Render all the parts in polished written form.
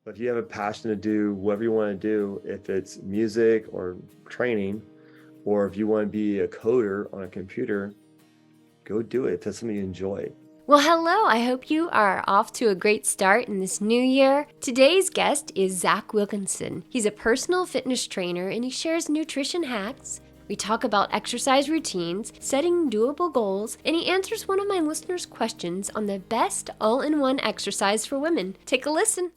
But if you have a passion to do whatever you want to do, if it's music or training, or if you want to be a coder on a computer, go do it if that's something you enjoy. Well, hello. I hope you are off to a great start in this new year. Today's guest is Zack Wilkinson. He's a personal fitness trainer and he shares nutrition hacks. We talk about exercise routines, setting doable goals, and he answers one of my listeners' questions on the best all-in-one exercise for women. Take a listen.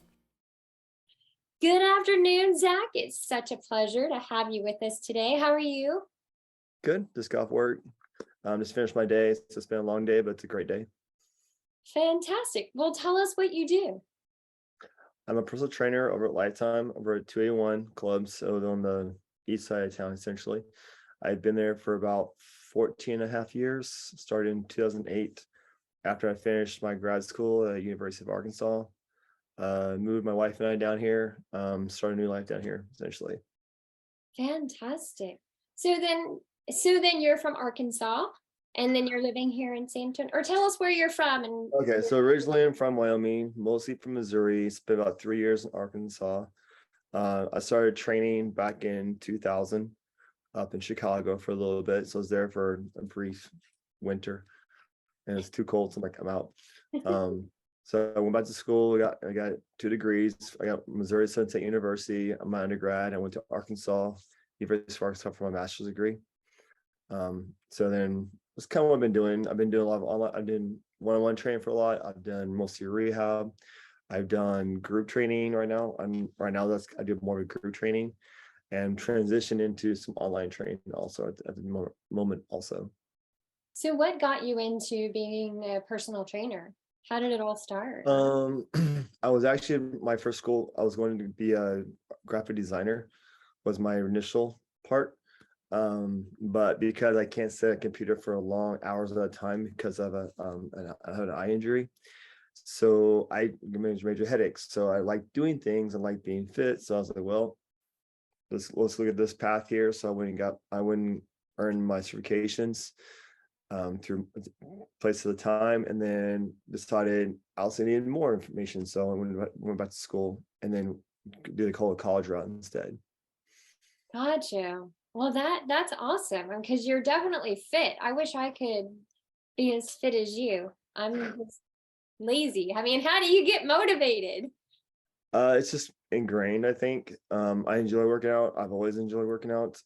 Good afternoon, Zack. It's such a pleasure to have you with us today. How are you? Good. Just got off work. Just finished my day. It's been a long day, but it's a great day. Fantastic. Well, tell us what you do. I'm a personal trainer over at Lifetime, over at 281 Clubs, so on the east side of town, essentially. I've been there for about 14 and a half years, started in 2008 after I finished my grad school at University of Arkansas. Moved my wife and I down here, started a new life down here, essentially. Fantastic. So then you're from Arkansas and then you're living here in San Antonio, or tell us where you're from. And Okay, so originally I'm from Wyoming, mostly from Missouri. Spent about 3 years in Arkansas. I started training back in 2000 up in Chicago for a little bit. So I was there for a brief winter and it's too cold, so I'm out. So I went back to school. I got 2 degrees. I got Missouri Southern State University. I'm my undergrad. I went to Arkansas, University of Arkansas for my master's degree. So then that's kind of what I've been doing. I've been doing a lot of online. I've done one-on-one training for a lot. I've done mostly rehab. I've done group training right now. I do more of a group training and transition into some online training also at the moment also. so what got you into being a personal trainer? How did it all start? I was actually my first school. I was going to be a graphic designer, was my initial part. But because I can't sit at a computer for long hours at a time because of I had an eye injury, so I managed major headaches. So I like doing things and like being fit. So I was like, well, let's look at this path here. So I went and earned my certifications through place at the time, and then decided I also needed more information. So I went back to school and then did a college route instead. Gotcha. Well, that's awesome because you're definitely fit. I wish I could be as fit as you. I'm just lazy. I mean, how do you get motivated? It's just ingrained, I think. I enjoy working out. I've always enjoyed working out.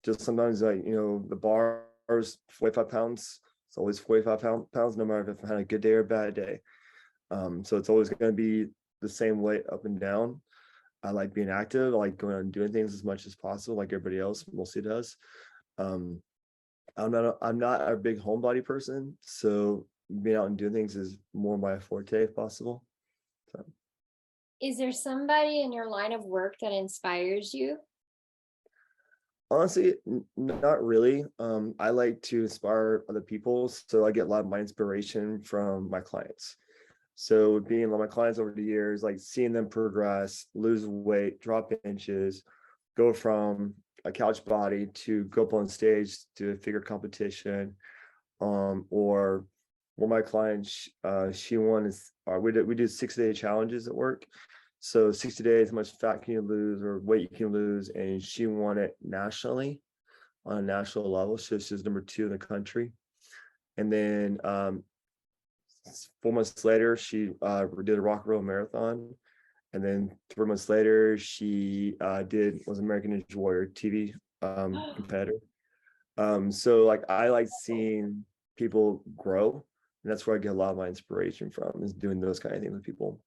Just sometimes the bar is 45 pounds. It's always 45 pounds, no matter if I had a good day or a bad day. So it's always going to be the same weight up and down. I like being active. I like going out and doing things as much as possible, like everybody else mostly does. Um, I'm not a big homebody person, so being out and doing things is more my forte if possible. So. Is there somebody in your line of work that inspires you? Honestly, not really. I like to inspire other people, so I get a lot of my inspiration from my clients. So being with my clients over the years, like seeing them progress, lose weight, drop inches, go from a couch body to go up on stage to a figure competition, or one of my clients, she won is we do 6-day challenges at work. So 60 days, how much fat can you lose or weight you can lose, and she won it nationally on a national level. So she's number 2 in the country. And then 4 months later, she did a rock and roll marathon. And then 3 months later, she was American Ninja Warrior TV competitor. So like I like seeing people grow, and that's where I get a lot of my inspiration from, is doing those kind of things with people.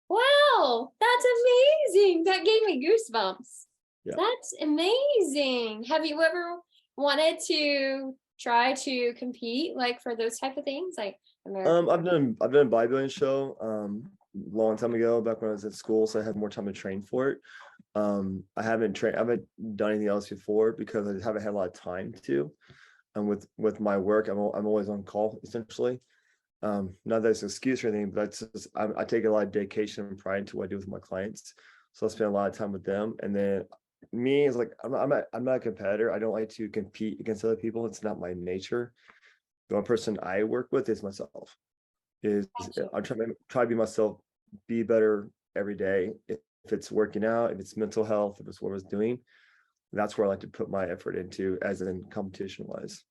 Wow, that's amazing. That gave me goosebumps. Yeah. That's amazing. Have you ever wanted to try to compete like for those type of things like American? I've done a bodybuilding show long time ago, back when I was at school, so I had more time to train for it. I haven't done anything else before because I haven't had a lot of time to. And with my work, I'm always on call essentially. Not that it's an excuse or anything, but that's just, I take a lot of dedication and pride into what I do with my clients. So I spend a lot of time with them. And then me is like, I'm not a competitor. I don't like to compete against other people. It's not my nature. The one person I work with is myself. I try to be myself, be better every day. If it's working out, if it's mental health, if it's what I was doing, that's where I like to put my effort into, as in competition wise.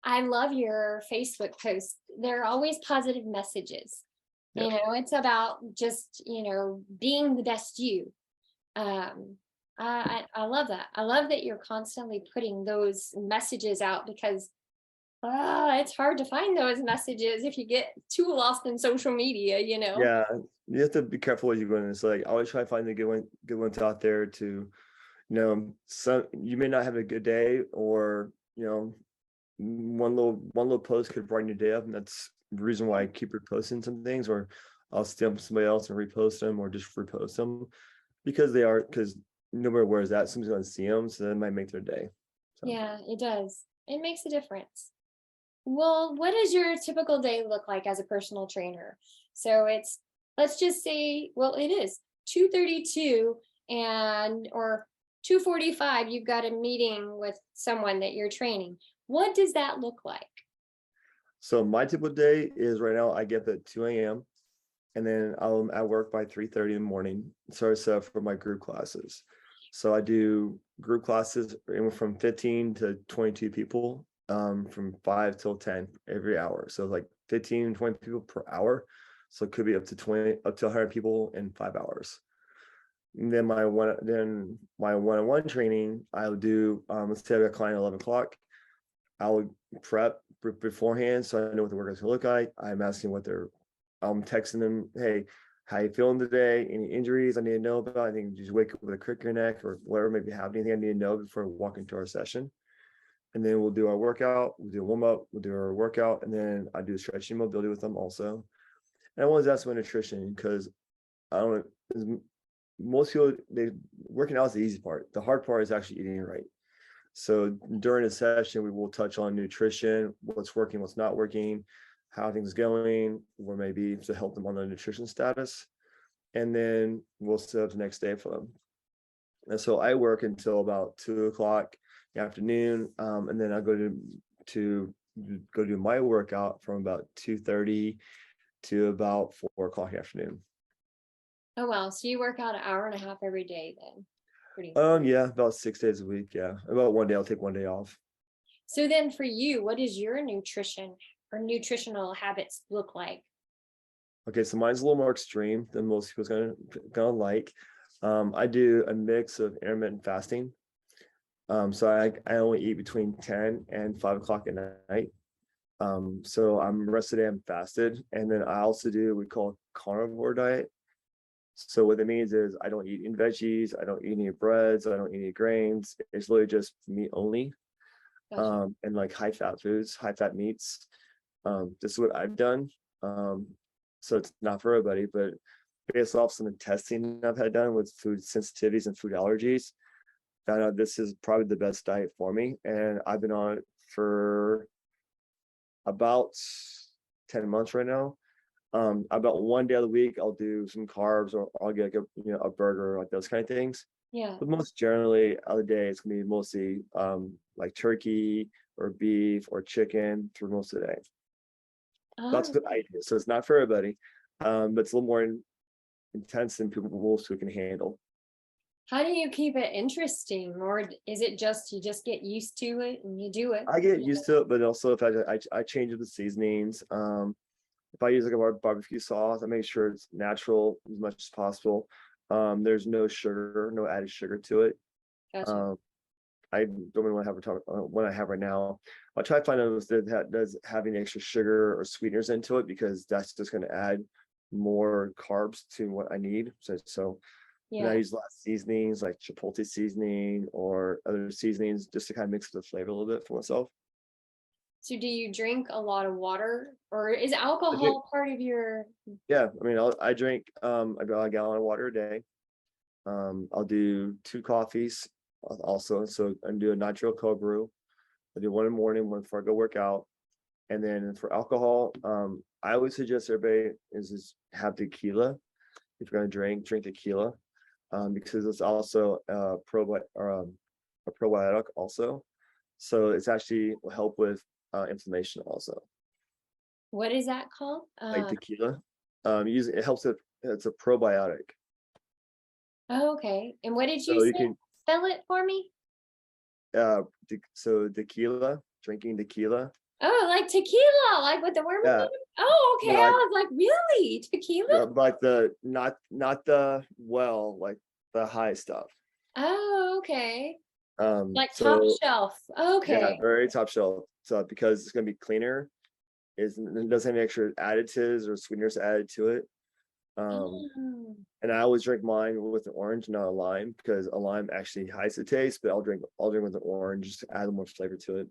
I love your Facebook posts. They're always positive messages. Yeah. It's about just, being the best you. I love that. I love that you're constantly putting those messages out because it's hard to find those messages if you get too lost in social media. Yeah. You have to be careful what you go in. It's like, I always try to find the good ones out there to, some, you may not have a good day, or, one little post could brighten your day up. And that's the reason why I keep reposting some things, or I'll stamp somebody else and repost them, or just repost them, because nobody wears that. Somebody's going to see them. So that might make their day. So. Yeah, it does. It makes a difference. Well, what does your typical day look like as a personal trainer? So let's just say, well, it is 2:32 or 2:45, you've got a meeting with someone that you're training. What does that look like? So my typical day is, right now I get up at 2 a.m. and then I'm at work by 3:30 in the morning. So I set up for my group classes. So I do group classes from 15 to 22 people, from 5 till 10 every hour. So like 15, 20 people per hour. So it could be up to 100 people in 5 hours. And then my one-on-one training, I'll do, let's say I got a client at 11 o'clock. I will prep beforehand, so I know what the workout's gonna look like. I'm asking I'm texting them, hey, how you feeling today? Any injuries I need to know about? I think you just wake up with a crick in your neck or whatever, maybe have anything I need to know before we walk into our session. And then we'll do our workout, we'll do a warm-up, we'll do our workout, and then I do stretching mobility with them also. And I always ask about nutrition, because I don't know, most people, working out is the easy part. The hard part is actually eating right. So during a session, we will touch on nutrition, what's working, what's not working, how things going, or maybe to help them on their nutrition status. And then we'll set up the next day for them. And so I work until about 2 o'clock in the afternoon. And then I go to do my workout from about 2:30 to about 4 o'clock in the afternoon. Oh, wow. So you work out an hour and a half every day then? Yeah, about 6 days a week. Yeah. About one day, I'll take one day off. So then for you, what does your nutrition or nutritional habits look like? Okay, so mine's a little more extreme than most people's gonna like. I do a mix of intermittent fasting. So I only eat between 10 and 5 o'clock at night. So I'm rested and fasted. And then I also do what we call carnivore diet. So what that means is I don't eat any veggies, I don't eat any breads, I don't eat any grains. It's literally just meat only. Gotcha. And like high fat foods, high fat meats. This is what I've done. So it's not for everybody, but based off some of the testing I've had done with food sensitivities and food allergies, found out this is probably the best diet for me. And I've been on it for about 10 months right now. About one day of the week, I'll do some carbs, or I'll get like a burger, like those kind of things. Yeah. But most generally, other day it's gonna be mostly like turkey or beef or chicken through most of the day. That's Oh, what I do. So it's not for everybody, but it's a little more intense than most who can handle. how do you keep it interesting, or is it just you just get used to it and you do it? I get used to it, but also if I change up the seasonings. If I use like a barbecue sauce, I make sure it's natural as much as possible. There's no sugar, no added sugar to it. Gotcha. Um, I don't really want to have a talk what I have right now. I'll try to find out if that does have any extra sugar or sweeteners into it, because that's just going to add more carbs to what I need. So and I Yeah. use a lot of seasonings like chipotle seasoning or other seasonings just to kind of mix the flavor a little bit for myself. So do you drink a lot of water, or is I drink, alcohol part of your? yeah, I mean, I drink about a gallon of water a day. I'll do 2 coffees also. So I do a nitro cold brew. I do one in the morning, one before I go work out. And then for alcohol, I would suggest everybody is have tequila. If you're gonna drink tequila, because it's also a probiotic also. So it's actually will help with inflammation also. What is that called? Like tequila, it helps with, it's a probiotic. Oh, okay. And what did you So you say? can Spell it for me. so tequila, drinking tequila. Oh, like tequila, like with the worm in Yeah, it? Oh, okay. yeah, I was like, really? Tequila? like the not the well, like the high stuff. Oh, okay. Like top So shelf. yeah, Okay. very top shelf. So because it's gonna be cleaner, it doesn't have any extra additives or sweeteners added to it. Um, Oh. and I always drink mine with an orange, not a lime, because a lime actually hides the taste. But I'll drink with an orange just to add more flavor to it.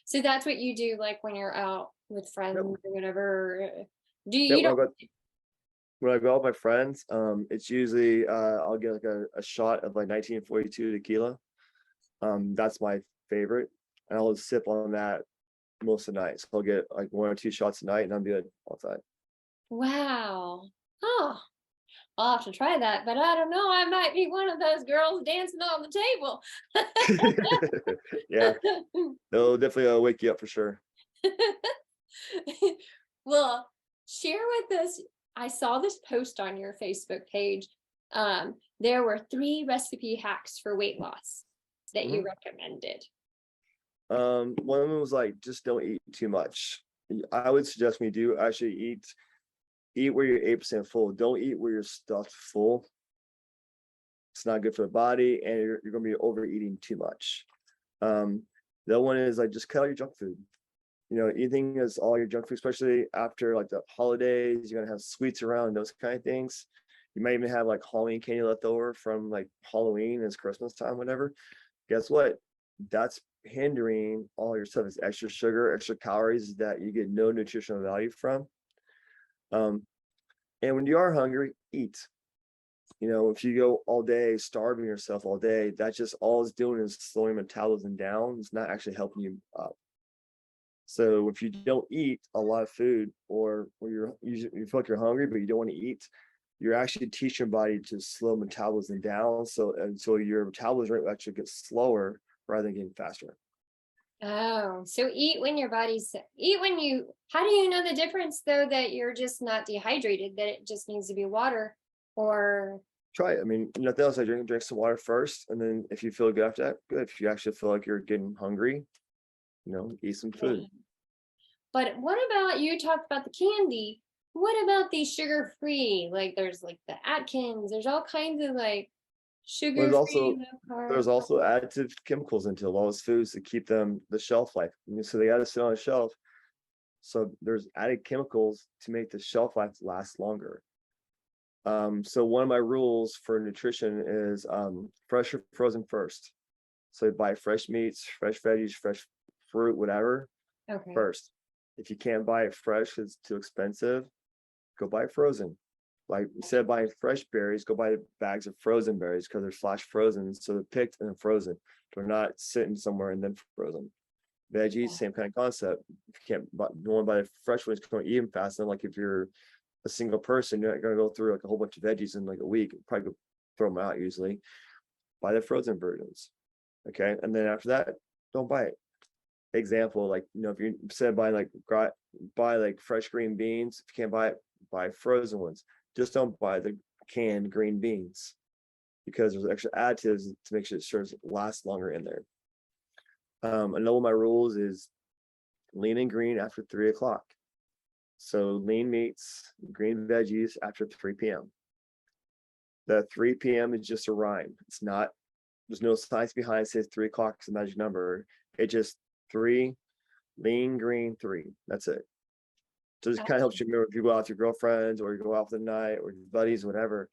So that's what you do, like when you're out with friends Yep. or whatever. Do Yep. you don't? When I go out with my friends, it's usually I'll get like a shot of like 1942 tequila. That's my favorite, and I'll just sip on that most of the night. So I'll get like 1 or 2 shots a night, and I'm good all the Wow. Oh, I'll have to try that, but I don't know. I might be one of those girls dancing on the table. time. Yeah, it'll definitely wake you up for sure. Well, share with us. I saw this post on your Facebook page. There were 3 recipe hacks for weight loss that you Mhm. recommended. One of them was like just don't eat too much. I would suggest when you do actually eat where you're 8% full. Don't eat where you're stuffed full. It's not good for the body, and you're going to be overeating too much. Um, the other one is like just cut out your junk food. Eating is all your junk food, especially after like the holidays. You're gonna have sweets around, those kind of things. You might even have like Halloween candy left over from like Halloween, it's Christmas time, whatever. Guess what? That's hindering all your stuff. It's extra sugar, extra calories that you get no nutritional value from. Um, and when you are hungry, eat. If you go all day starving yourself all day, that's just all it's doing is slowing metabolism down. It's not actually helping you up. So if you don't eat a lot of food, or you feel like you're hungry but you don't want to eat, you're actually teaching your body to slow metabolism down. So your metabolism rate will actually get slower rather than getting faster. Oh, so eat when your body's eat when you. How do you know the difference though that you're just not dehydrated, that it just needs to be water, or Try it. I mean, nothing else. I drink some water first, and then if you feel good after that, good. If you actually feel like you're getting hungry, eat some food. But what about you talked about the candy? What about the sugar free? Like there's like the Atkins, there's all kinds of like There's sugar free, also low carb. there's also additive chemicals into a lot of those foods to keep them the shelf life. So they got to sit on a shelf. So there's added chemicals to make the shelf life last longer. So one of my rules for nutrition is fresh or frozen first. So buy fresh meats, fresh veggies, fresh fruit, whatever Okay. first. If you can't buy it fresh, it's too expensive, go buy frozen. Like instead of buying fresh berries, go buy bags of frozen berries because they're flash frozen. So they're picked and frozen. They're not sitting somewhere and then frozen. Veggies, same kind of concept. If you can't buy, you want to buy fresh ones, don't eat them fast. And like if you're a single person, you're not going to go through like a whole bunch of veggies in like a week. Probably go throw them out usually. Buy the frozen versions. Okay. And then after that, don't buy it. Example, like, if you instead of buying buy like fresh green beans, if you can't buy it, buy frozen ones. Just don't buy the canned green beans because there's extra additives to make sure it lasts longer in there. Another one of my rules is lean and green after 3 o'clock. So lean meats, green veggies after 3 p.m. The 3 p.m. is just a rhyme. It's not, there's no science behind it. Says 3 o'clock is the magic number. It just 3, lean, green, 3. That's it. So this kind of helps you remember if you go out with your girlfriends or you go out for the night or your buddies, whatever.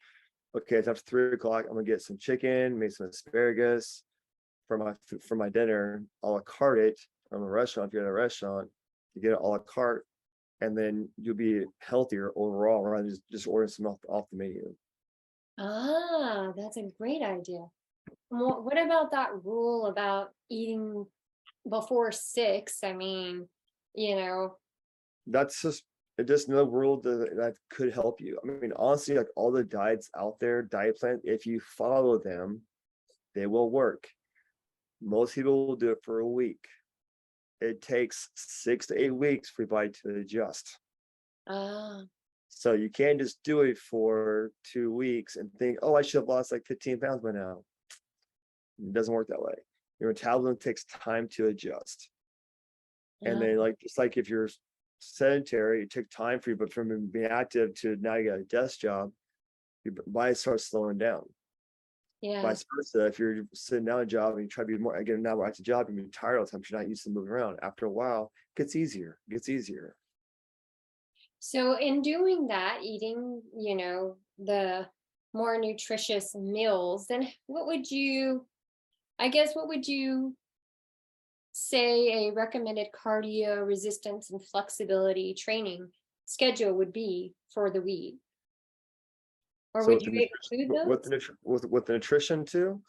Okay, it's after 3 o'clock. I'm gonna get some chicken, maybe some asparagus for my dinner. A la carte it from a restaurant. If you're at a restaurant, you get it a la carte, and then you'll be healthier overall rather than just ordering some off the menu. Ah, that's a great idea. What about that rule about eating before 6? I mean, you know, That's just no rule that could help you. I mean, honestly, like all the diets out there, diet plans, if you follow them, they will work. Most people will do it for a week. It takes 6 to 8 weeks for your body to adjust. ah, So you can't just do it for 2 weeks and think, oh, I should have lost like 15 pounds by now. It doesn't work that way. Your metabolism takes time to adjust. And Yeah. then like, just like if you're sedentary, it took time for you, but from being active to now you got a desk job, your body starts slowing down. Yeah. Vice versa, if you're sitting down a job and you try to be more, again, now we're at the job, you're tired all the time, you're not used to moving around. After a while, it gets easier, So in doing that, eating, the more nutritious meals, then what would you say a recommended cardio resistance and flexibility training schedule would be for the week? Or So would you include those? with the nutrition too,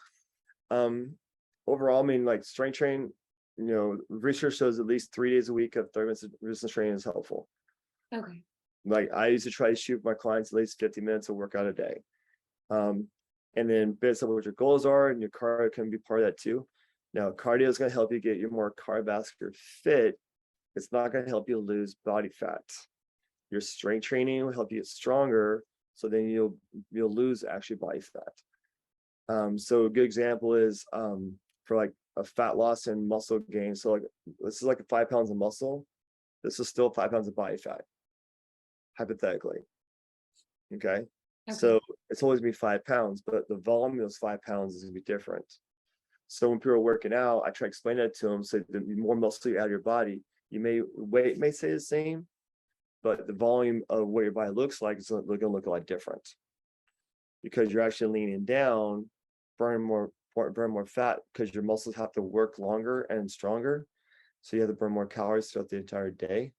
overall, I mean, like strength training, research shows at least 3 days a week of 30 minutes of resistance training is helpful. Okay. Like I used to try to shoot my clients at least 50 minutes of workout a day. And then based on what your goals are, and your cardio can be part of that too. Now, cardio is going to help you get your more cardiovascular fit. It's not going to help you lose body fat. Your strength training will help you get stronger, so then you'll lose actually body fat. So a good example is for like a fat loss and muscle gain. So like this is like 5 pounds of muscle. This is still 5 pounds of body fat, hypothetically. Okay. So it's always be 5 pounds, but the volume of those 5 pounds is gonna be different. So when people are working out, I try to explain that to them. So the more muscle you add to your body, weight may stay the same, but the volume of what your body looks like is going to look a lot different, because you're actually leaning down, burn more fat, because your muscles have to work longer and stronger. So you have to burn more calories throughout the entire day.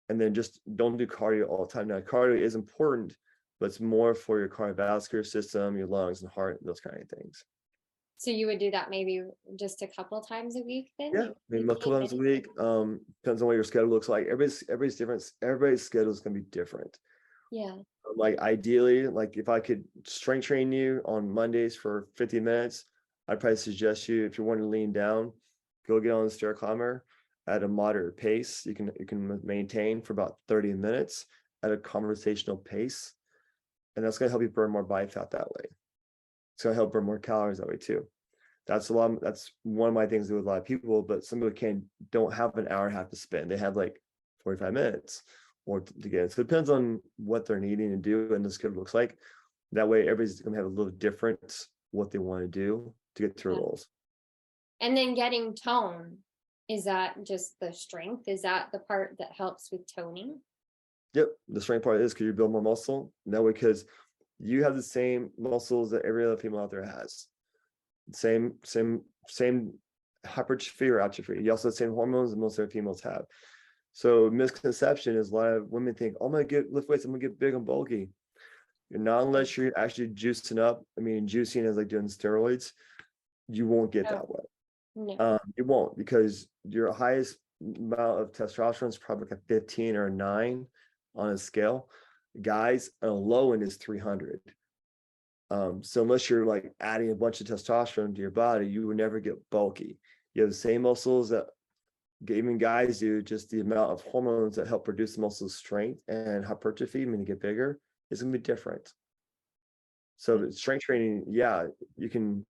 And then just don't do cardio all the time. Now, cardio is important, but it's more for your cardiovascular system, your lungs and heart, those kind of things. So you would do that maybe just a couple times a week then? Yeah, maybe a couple times a week. Depends on what your schedule looks like. Everybody's different. Everybody's schedule is gonna be different. Yeah. Like ideally, like if I could strength train you on Mondays for 50 minutes, I'd probably suggest you, if you want to lean down, go get on the stair climber at a moderate pace. You can maintain for about 30 minutes at a conversational pace. And that's gonna help you burn more body fat that way. It's gonna help burn more calories that way too. That's one of my things to do with a lot of people, but some people don't have an hour and a half to spend. They have like 45 minutes or to get it. So it depends on what they're needing to do and the schedule looks like. That way everybody's gonna have a little different what they want to do to get to their goals. And then getting tone, is that just the strength? Is that the part that helps with toning? Yep, the strength part is because you build more muscle. That way, because you have the same muscles that every other female out there has. Same hypertrophy or atrophy. You also have the same hormones that most other females have. So misconception is a lot of women think, oh, I'm gonna lift weights, I'm gonna get big and bulky. You're not, unless you're actually juicing up. I mean, juicing is like doing steroids. You won't get that way. No. You won't, because your highest amount of testosterone is probably like a 15 or a 9 on a scale. Guys, a low end is 300. So unless you're like adding a bunch of testosterone to your body, you will never get bulky. You have the same muscles that even guys do, just the amount of hormones that help produce muscle strength and hypertrophy, when you get bigger, is gonna be different. So strength training, yeah, you can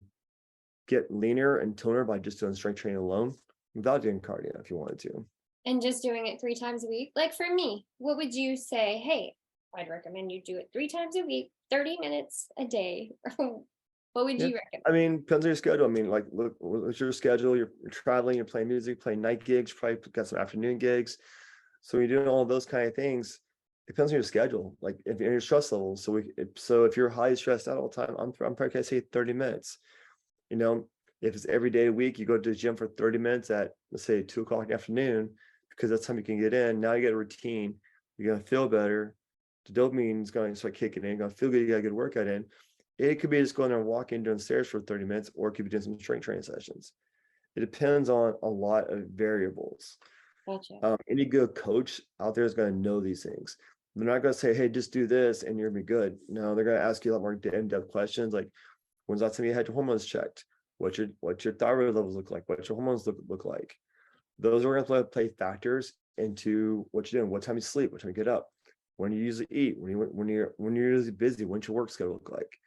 get leaner and toner by just doing strength training alone without doing cardio if you wanted to. And just doing it 3 times a week? Like for me, what would you say? Hey, I'd recommend you do it 3 times a week, 30 minutes a day. What would you recommend? I mean, depends on your schedule. I mean, like, look, what's your schedule? You're traveling, you're playing music, playing night gigs, probably got some afternoon gigs. So you're doing all those kind of things. It depends on your schedule, like if your stress levels. So if you're highly stressed out all the time, I'm probably gonna say 30 minutes. If it's every day a week, you go to the gym for 30 minutes at, let's say, 2 o'clock in the afternoon, because that's time you can get in. Now you get a routine. You're gonna feel better. The dopamine is going to start kicking in. You're gonna feel good. You got a good workout in. It could be just going there and walking down the stairs for 30 minutes, or it could be doing some strength training sessions. It depends on a lot of variables. Gotcha. Any good coach out there is going to know these things. They're not going to say, hey, just do this and you're going to be good. No, they're going to ask you a lot more in-depth questions, like, when's the last time you had your hormones checked? What's your thyroid levels look like? What's your hormones look like? Those are going to play factors into what you're doing, what time you sleep, what time you get up, when you usually eat, when you're usually busy, when's your work schedule look like?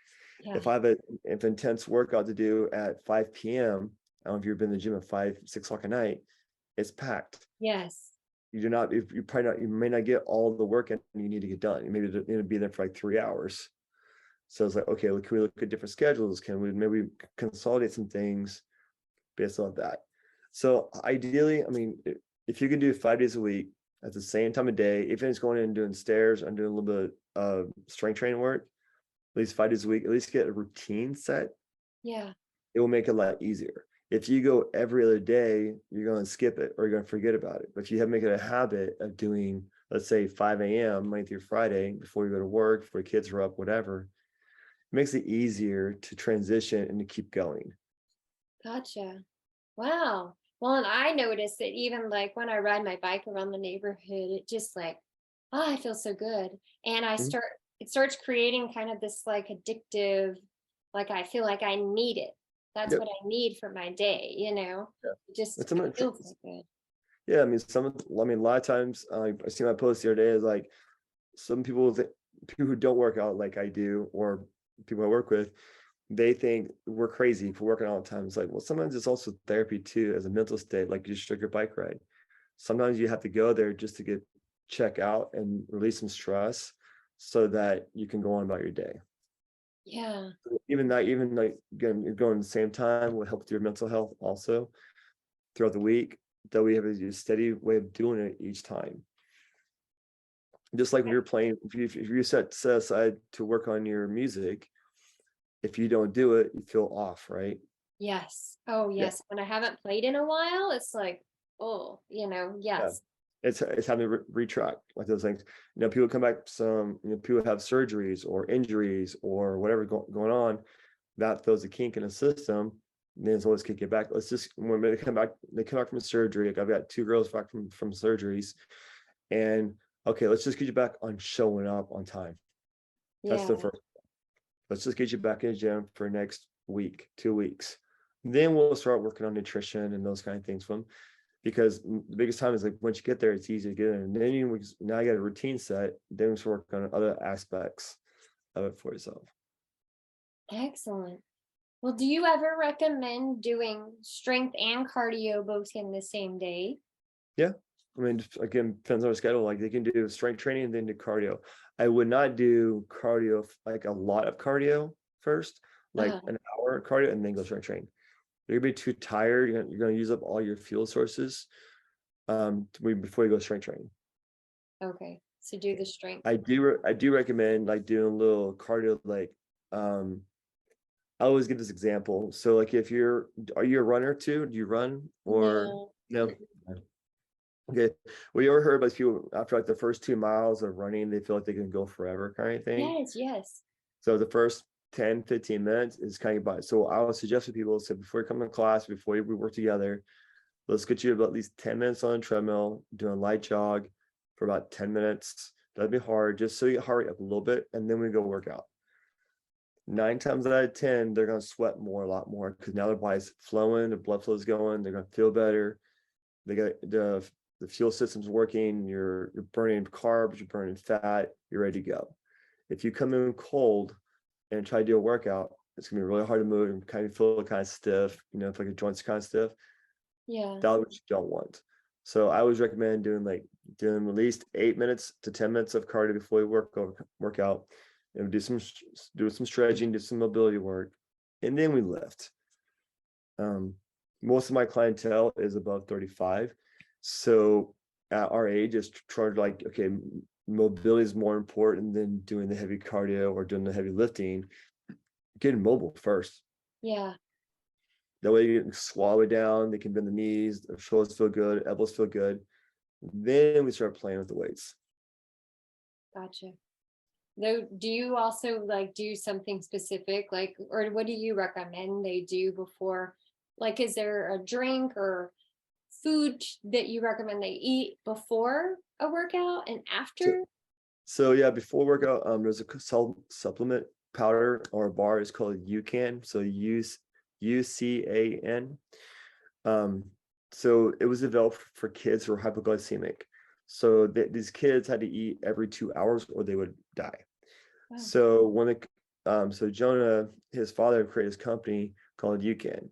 Yeah. If I have an intense workout to do at 5 p.m., I don't know if you've been in the gym at 5, 6 o'clock at night, it's packed. Yes. You may not get all the work in you need to get done. You maybe need to be there for like 3 hours. So it's like, okay, well, can we look at different schedules? Can we maybe consolidate some things based on that? So ideally, I mean, if you can do 5 days a week at the same time of day, even if it's going in and doing stairs and doing a little bit of strength training work, at least 5 days a week, at least get a routine set, Yeah. it will make it a lot easier. If you go every other day, you're going to skip it or you're going to forget about it. But if you have make it a habit of doing, let's say 5 a.m. Monday through Friday, before you go to work, before your kids are up, whatever, it makes it easier to transition and to keep going. Gotcha. Wow. Well, and I noticed that even like when I ride my bike around the neighborhood, it just like, oh, I feel so good. And Mhm. it starts creating kind of this like addictive, like I feel like I need it. That's Yep. what I need for my day, you know? Yeah. It just It's a much, feels so good. yeah. I mean, a lot of times, I see my post the other day is like some people who don't work out like I do, or people I work with, they think we're crazy for working all the time. It's like, well, sometimes it's also therapy too, as a mental state, like you just took your bike ride. Sometimes you have to go there just to check out and release some stress so that you can go on about your day. Yeah. Even like again, you're going at the same time will help with your mental health also throughout the week, that we have a steady way of doing it each time. Just like when you're playing, if you set aside to work on your music, if you don't do it, you feel off, right? Yes. Oh, Yeah. yes. When I haven't played in a while, it's like, oh, Yeah. yes. It's having to retract like those things. People come back, people have surgeries or injuries or whatever going on, that throws a kink in the system. Then it's always kick it back. Let's just, when they come back from surgery. Like I've got 2 girls back from surgeries, and okay, let's just get you back on showing up on time. That's Yeah. the first. Let's just get you back in the gym for next week, 2 weeks. Then we'll start working on nutrition and those kind of things for them. Because the biggest time is like once you get there, it's easy to get in. And then now you got a routine set. Then we start work on other aspects of it for yourself. Excellent. Well, do you ever recommend doing strength and cardio both in the same day? Yeah. I mean, again, depends on our schedule. Like they can do strength training and then do cardio. I would not do cardio, like a lot of cardio first, like Uh, an hour of cardio and then go strength training. You're gonna be too tired. You're gonna use up all your fuel sources before you go strength training. okay. So do the strength. I do recommend like doing a little cardio, like um I always give this example. So like are you a runner too? Do you run or No. no? Okay. Well, you ever heard about people after like the first 2 miles of running, they feel like they can go forever kind of thing? Yes, yes. So the first 10, 15 minutes is kind of by. So I would suggest to people, so before you come to class, before we work together, let's get you about at least 10 minutes on a treadmill, doing a light jog for about 10 minutes. That'd be hard, just so you heart rate up a little bit, and then we go work out. 9 times out of 10, they're going to sweat more, a lot more, because now their body's flowing, the blood flow's going, they're going to feel better. They got the fuel system's working, you're burning carbs, you're burning fat, you're ready to go. If you come in cold and try to do a workout, it's gonna be really hard to move and kind of feel kind of stiff, if like your joints kind of stiff. Yeah. That's what you don't want. So I always recommend doing at least 8 minutes to 10 minutes of cardio before you work out, and do some stretching, do some mobility work, and then we lift. Most of my clientele is above 35. So at our age, it's charged like, okay, mobility is more important than doing the heavy cardio or doing the heavy lifting. Getting mobile first. Yeah. That way you can swallow it down, they can bend the knees, their shoulders feel good, elbows feel good. Then we start playing with the weights. Gotcha. Though, do you also like do something specific, like, or what do you recommend they do before? Like, is there a drink or food that you recommend they eat before a workout and So, after? so yeah, before workout, there's a supplement powder or a bar. It's called UCAN. So UCAN. Um, so it was developed for kids who are hypoglycemic. So these kids had to eat every 2 hours or they would die. Wow. So so Jonah, his father, created his company called UCAN.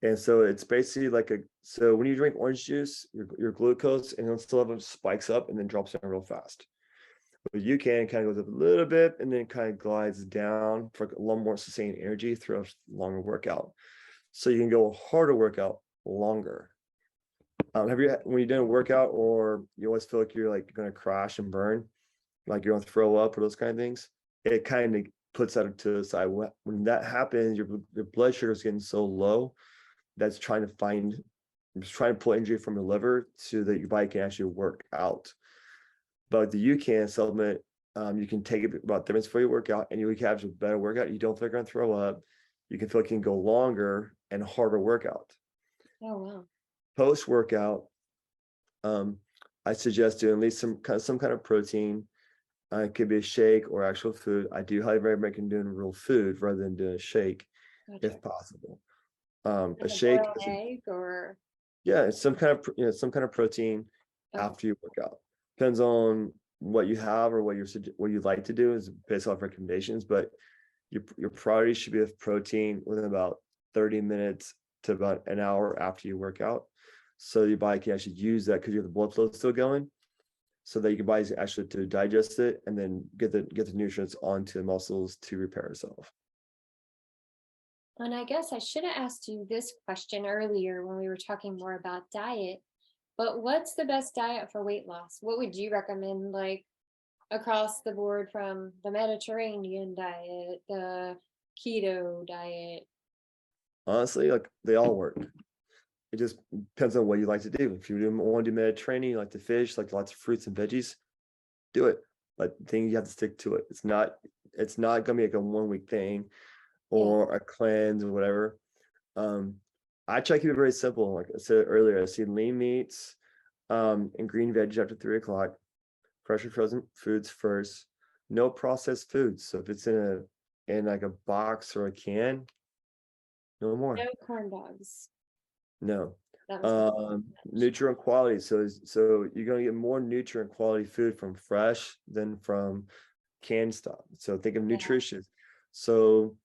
And so it's basically so when you drink orange juice, your glucose and insulin level spikes up and then drops down real fast. But UCAN kind of goes up a little bit and then kind of glides down for a little more sustained energy through a longer workout. So you can go harder workout longer. When you're doing a workout or you always feel like you're like going to crash and burn, like you're going to throw up or those kind of things, it kind of puts that to the side. When that happens, your blood sugar is getting so low that's trying to pull energy from your liver so that your body can actually work out. But the UCAN supplement, you can take it about 30 minutes before you work out, and you can have a better workout. You don't feel like you're going to throw up. You can feel like you can go longer and harder workout. Oh, wow. Post workout, I suggest doing at least some kind of protein. It could be a shake or actual food. I do highly recommend doing real food rather than doing a shake, if possible. A shake is egg or it's some kind of protein after you work out. Depends on what you have or what you like to do is based off recommendations, but your priority should be with protein within about 30 minutes to about an hour after you work out. So your body can actually use that because you have the blood flow still going, so that your body's actually to digest it and then get the nutrients onto the muscles to repair itself. And I guess I should have asked you this question earlier when we were talking more about diet, but what's the best diet for weight loss? What would you recommend, like across the board, from the Mediterranean diet, the keto diet? Honestly, like they all work. It just depends on what you like to do. If you want to do Mediterranean, you like to fish, like lots of fruits and veggies, do it. But the thing, you have to stick to it. It's not gonna be like a 1 week thing or a cleanse or whatever. I try to keep it very simple. Like I said earlier, I see lean meats, and green veggies after 3 o'clock, fresh and frozen foods first, no processed foods. So if it's in like a box or a can, no more. No corn dogs. No. That must Nutrient quality. So you're gonna get more nutrient quality food from fresh than from canned stuff. So think of nutritious. So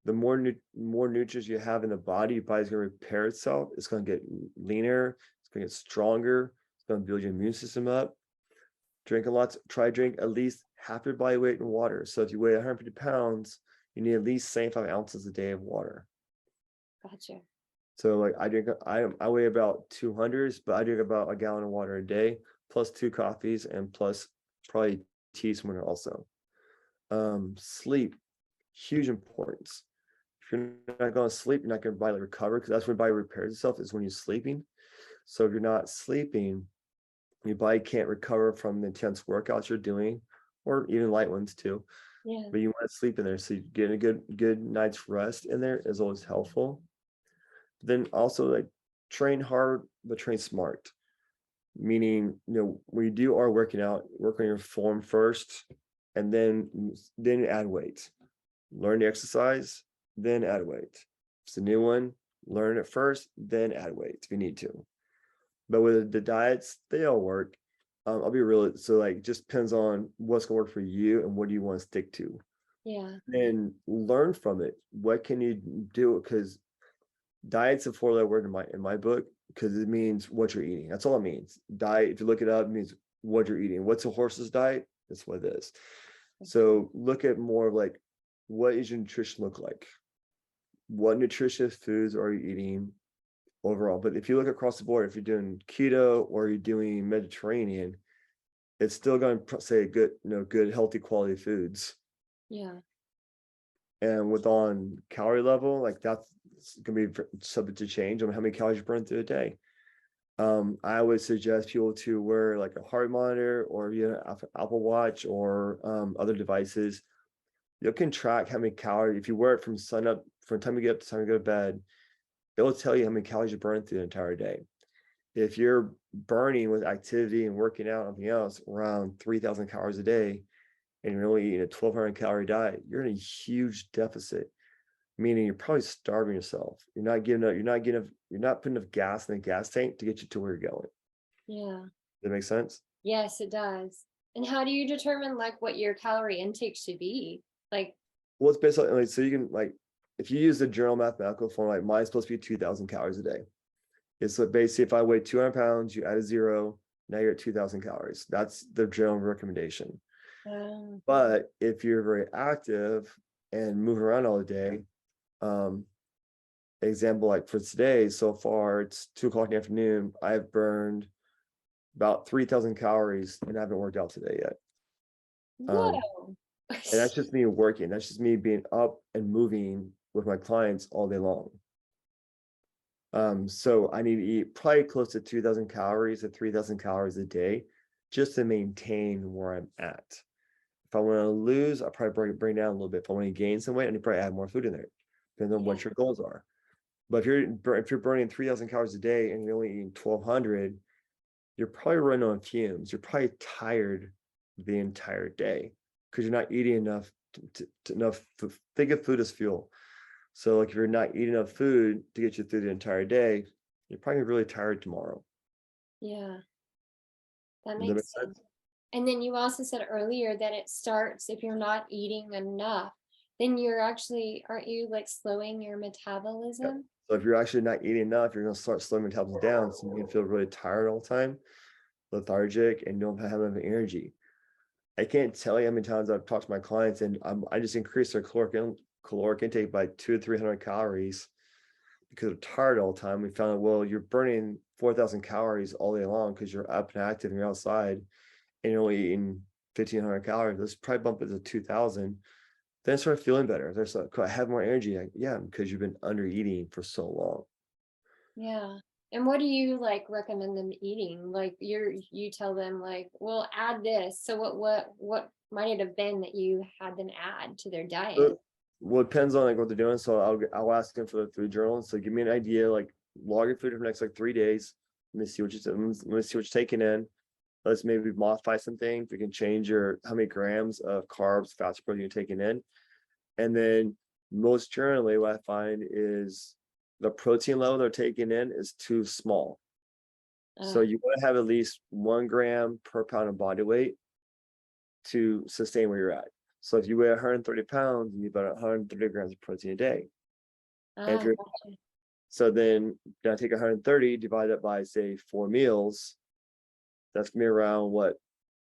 the more nutrients you have in the body, your body's gonna repair itself. It's gonna get leaner. It's gonna get stronger. It's gonna build your immune system up. Try drink at least half your body weight in water. So if you weigh 150 pounds, you need at least 75 ounces a day of water. Gotcha. So like I weigh about 200s, but I drink about a gallon of water a day, plus 2 coffees and plus probably tea somewhere also. Sleep, huge importance. If you're not going to sleep, you're not going to body recover, because that's when body repairs itself, is when you're sleeping. So if you're not sleeping, your body can't recover from the intense workouts you're doing, or even light ones too. Yeah. But you want to sleep in there, so getting a good night's rest in there is always helpful. Then also, like, train hard but train smart, meaning, when you do our working out, work on your form first, and then add weight. Learn the exercise, then add weight. If it's a new one, learn it first, then add weight if you need to. But with the diets, they all work. I'll be real. So like, just depends on what's gonna work for you and what do you want to stick to. Yeah. And learn from it. What can you do? Because diet's a 4-letter word in my book, because it means what you're eating. That's all it means. Diet, if you look it up, it means what you're eating. What's a horse's diet? That's what it is. So look at more of like, what does your nutrition look like? What nutritious foods are you eating overall? But if you look across the board, if you're doing keto or you're doing Mediterranean, it's still going to say good, healthy quality foods. Yeah. And with on calorie level, like that's going to be subject to change on how many calories you burn through a day. I would suggest people to wear like a heart monitor or Apple Watch or other devices. You can track how many calories, if you wear it from the time you get up to the time you go to bed, it will tell you how many calories you burn through the entire day. If you're burning with activity and working out and everything else around 3,000 calories a day, and you're only eating a 1,200 calorie diet, you're in a huge deficit, meaning you're probably starving yourself. You're not putting enough gas in the gas tank to get you to where you're going. Yeah. Does that make sense? Yes, it does. And how do you determine like what your calorie intake should be? Like, Well, it's basically like, so you can like, if you use the general mathematical form, like mine's supposed to be 2,000 calories a day. It's like basically if I weigh 200 pounds, you add a zero, now you're at 2,000 calories. That's the general recommendation. um, But if you're very active and moving around all day, um, example like for today, so far it's 2 o'clock in the afternoon. I've burned about 3,000 calories and I haven't worked out today yet. Um, whoa. and that's just me working. That's just me being up and moving with my clients all day long. So I need to eat probably close to 2,000 calories to 3,000 calories a day just to maintain where I'm at. If I want to lose, I'll probably bring down a little bit. If I want to gain some weight, I need to probably add more food in there, depending on Yeah. what your goals are. But if you're burning 3,000 calories a day and you're only eating 1,200, you're probably running on fumes. You're probably tired the entire day because you're not eating enough. Think of food as fuel. So like if you're not eating enough food to get you through the entire day, you're probably really tired tomorrow. Yeah, that Does that makes make sense? sense. And then you also said earlier that it starts if you're not eating enough, then you're actually, aren't you like slowing your Yep. metabolism? So if you're actually not eating enough, you're going to start slowing metabolism down. So you're going to feel really tired all the time, lethargic, and you don't have enough energy. I can't tell you how many times I've talked to my clients and I just increased their caloric intake by 200 to 300 calories because they're tired all the time. We found out, well, you're burning 4,000 calories all day long because you're up and active and you're outside and you're only eating 1,500 calories. Let's probably bump it to 2,000. Then start feeling better. There's like, I have more energy. Like, yeah, because you've been under eating for so long. Yeah. And what do you like recommend them eating? Like you tell them like, well, add this. So what might it have been that you had them add to their diet? So, well, it depends on like what they're doing. So I'll ask them for the food journal. So give me an idea, like log your food for the next like 3 days. Let me see what you're taking in. Let's maybe modify some things. We can change your how many grams of carbs, fats, protein you're taking in. And then most generally, what I find is the protein level they're taking in is too small. So Uh, you want to have at least 1 gram per pound of body weight to sustain where you're at. So if you weigh 130 pounds, you need about 130 grams of protein a day. And if you're gotcha. so then now take 130, divide that by say 4 meals, that's gonna be around what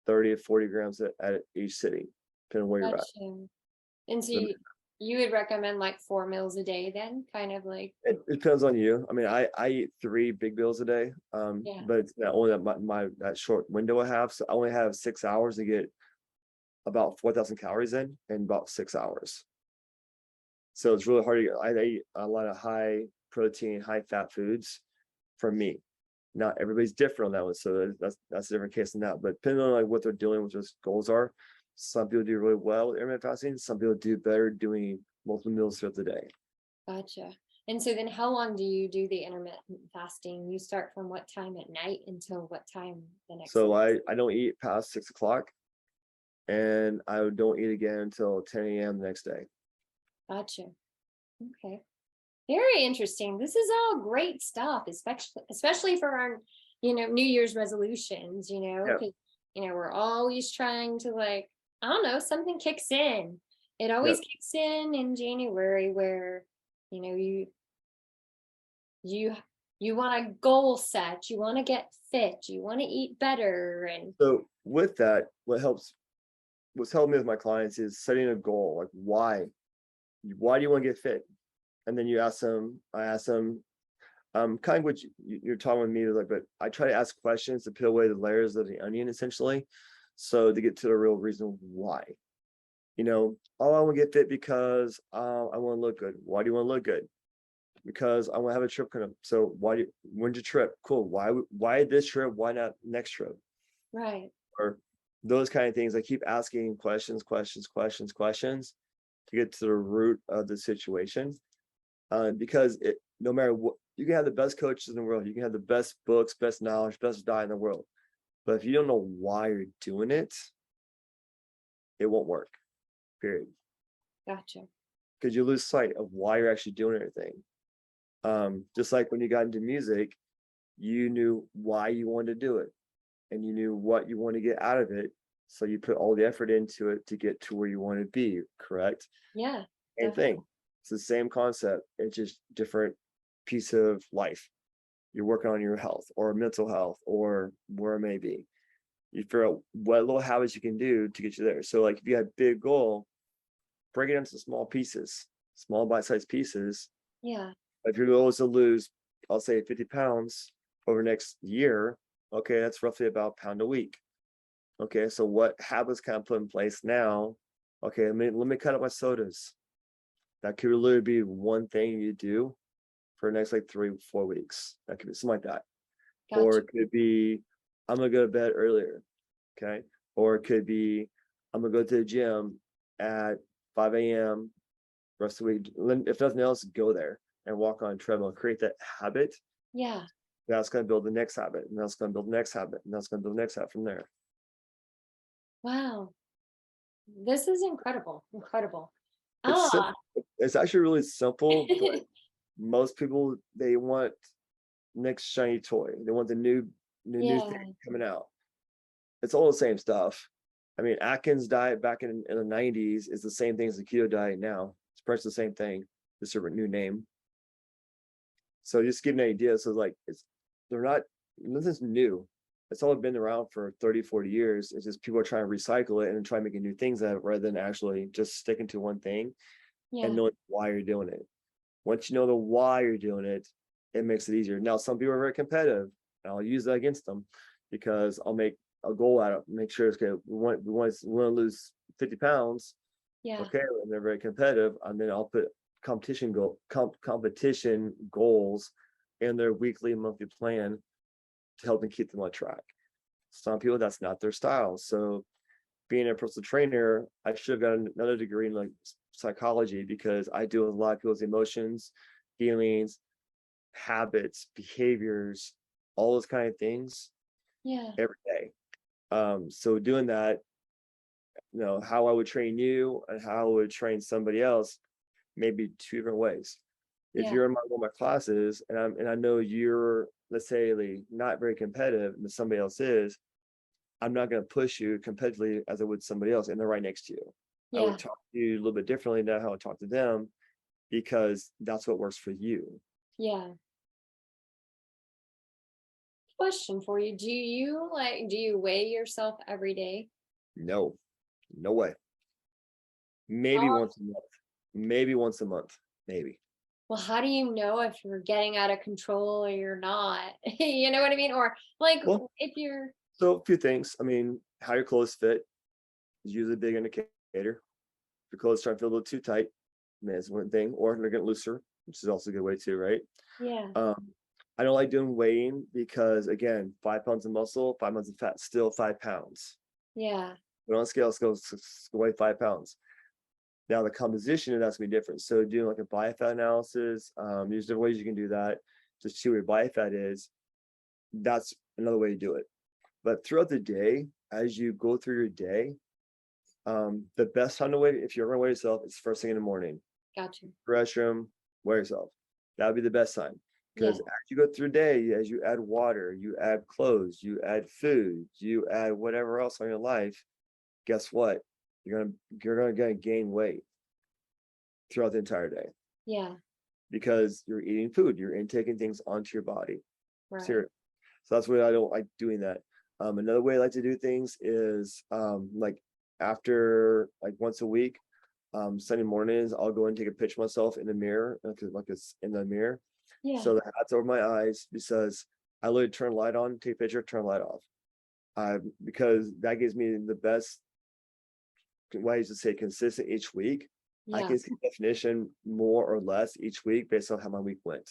30 to 40 grams at each sitting, depending on where you're at. Gotcha. And so So you would recommend like 4 meals a day then, kind of like, it depends on you. I mean, I eat 3 big meals a day, yeah, but it's not only that that short window I have. So I only have 6 hours to get about 4,000 calories in about 6 hours. So it's really hard to get. I eat a lot of high protein, high fat foods for me. Not everybody's different on that one, so that's a different case than that. But depending on like what they're doing, what their goals are, some people do really well with intermittent fasting. Some people do better doing multiple meals throughout the day. gotcha. And so then how long do you do the intermittent fasting? You start from what time at night until what time the next So day? I don't eat past 6 o'clock, and I don't eat again until 10 a.m. the next day. Gotcha. Okay. Very interesting. This is all great stuff, especially for our, New Year's resolutions, Yeah. because we're always trying to like, I don't know, something kicks in. It always Yep. kicks in January where, you know, you you want a goal set, you want to get fit, you want to eat better and So with that, what's helping me with my clients is setting a goal. Like why do you want to get fit? And then I ask them, kind of what you're talking with me, like, but I try to ask questions to peel away the layers of the onion, essentially, so to get to the real reason why. Oh, I want to get fit because I want to look good. Why do you want to look good? Because I want to have a trip coming up. So when's your trip? Cool. Why this trip? Why not next trip? right. Or those kind of things. I keep asking questions to get to the root of the situation. Because no matter what, you can have the best coaches in the world, you can have the best books, best knowledge, best diet in the world, but if you don't know why you're doing it, it won't work. Period. Gotcha. Because you lose sight of why you're actually doing everything. Just like when you got into music, you knew why you wanted to do it. and you knew what you want to get out of it. So you put all the effort into it to get to where you want to be, correct? Yeah, Same thing. definitely. It's the same concept. It's just different piece of life. You're working on your health or mental health or where it may be. You figure out what little habits you can do to get you there. So like if you had a big goal, break it into small pieces, small bite-sized pieces. Yeah. If your goal is to lose, I'll say 50 pounds over the next year, okay, that's roughly about a pound a week. Okay, so what habits can I put in place now? Okay, let me cut out my sodas. That could literally be one thing you do for the next like 3 4 weeks. That could be something like that. Or Gotcha. it could be I'm gonna go to bed earlier. Okay. Or it could be I'm gonna go to the gym at 5 a.m. rest of the week. If nothing else, go there and walk on a treadmill. Create that habit. Yeah. That's gonna build the next habit, and that's gonna build the next habit, and that's gonna build the next habit from there. Wow. This is incredible. Incredible. It's Ah. simple. It's actually really simple, but most people they want next shiny toy. They want the new thing Yeah. coming out. It's all the same stuff. I mean, Atkins diet back in the 90s is the same thing as the keto diet now. It's pretty much the same thing, just a new name. So just give an idea. So like they're not nothing's new. It's all been around for 30, 40 years. It's just people are trying to recycle it and try making new things out of it rather than actually just sticking to one thing and Yeah. knowing why you're doing it. Once you know the why you're doing it, it makes it easier. Now, some people are very competitive, and I'll use that against them because I'll make a goal out of make sure it's good. We want to lose 50 pounds. Yeah. Okay, and they're very competitive, and then I'll put competition goals in their weekly and monthly plan to help them keep them on track. Some people that's not their style. So being a personal trainer, I should have gotten another degree in like psychology because I deal with a lot of people's emotions, feelings, habits, behaviors, all those kind of things Yeah. every day. So doing that, how I would train you and how I would train somebody else, maybe two different ways. If Yeah. you're in one of my classes and I know you're, let's say, like, not very competitive and somebody else is, I'm not going to push you competitively as I would somebody else, and they're right next to you. I Yeah. would talk to you a little bit differently than how I talk to them because that's what works for you. Yeah. Question for you. Do you weigh yourself every day? No, no way. How Maybe once a month. Maybe once a month. Maybe. Well, how do you know if you're getting out of control or you're not? You know what I mean? Or like Well, if you're so a few things. I mean, how your clothes fit is usually a big indicator. If your clothes start to feel a little too tight, that's one thing, or they're getting looser, which is also a good way too, right? yeah, Um, I don't like doing weighing because again, 5 pounds of muscle, 5 pounds of fat, still 5 pounds. yeah, But on a scale, let's go weigh 5 pounds. Now the composition of that's gonna be different. So doing like a body fat analysis, there's different ways you can do that. Just see where your body fat is. That's another way to do it. But throughout the day, as you go through your day, the best time to weigh, if you're gonna weigh yourself, it's first thing in the morning. got you. Restroom, weigh yourself. That would be the best time. Yeah, Because as you go through the day, as you add water, you add clothes, you add food, you add whatever else on your life, guess what? You're gonna gain weight throughout the entire day yeah, because you're eating food, you're intaking things onto your body. right. So that's why I don't like doing that. Another way I like to do things is like after like once a week, Sunday mornings, I'll go and take a picture of myself in the mirror, like it's in the mirror. Yeah, So the hat's over my eyes because I literally turn the light on, take a picture, turn the light off. Because that gives me the best ways to stay consistent each week. I yeah, can see definition more or less each week based on how my week went.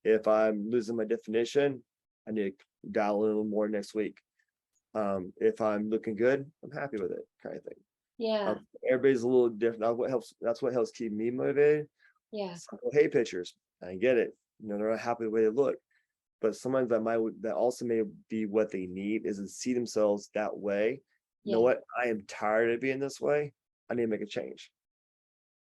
If I'm losing my definition, I need to dial in a little more next week. If I'm looking good, I'm happy with it, kind of thing. yeah, Everybody's a little different. That's what helps keep me motivated. yeah, Some people hate pictures. I get it. They're not happy with the way they look. But sometimes that also may be what they need is to see themselves that way. You know yeah, what? I am tired of being this way. I need to make a change.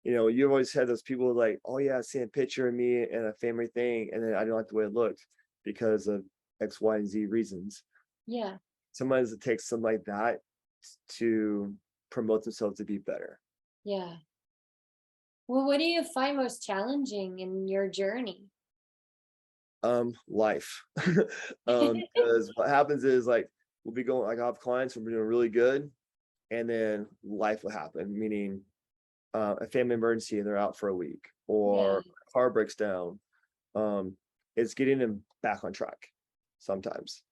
You always had those people like, oh yeah, I see a picture of me and a family thing, and then I don't like the way it looked because of X, Y, and Z reasons. yeah. sometimes it takes something like that to promote themselves to be better. Yeah. Well, what do you find most challenging in your journey? Life. Because what happens is like we'll be going, like I have clients who'll be doing really good, and then life will happen, meaning a family emergency and they're out for a week, Yeah. or a car breaks down. Um, it's getting them back on track sometimes.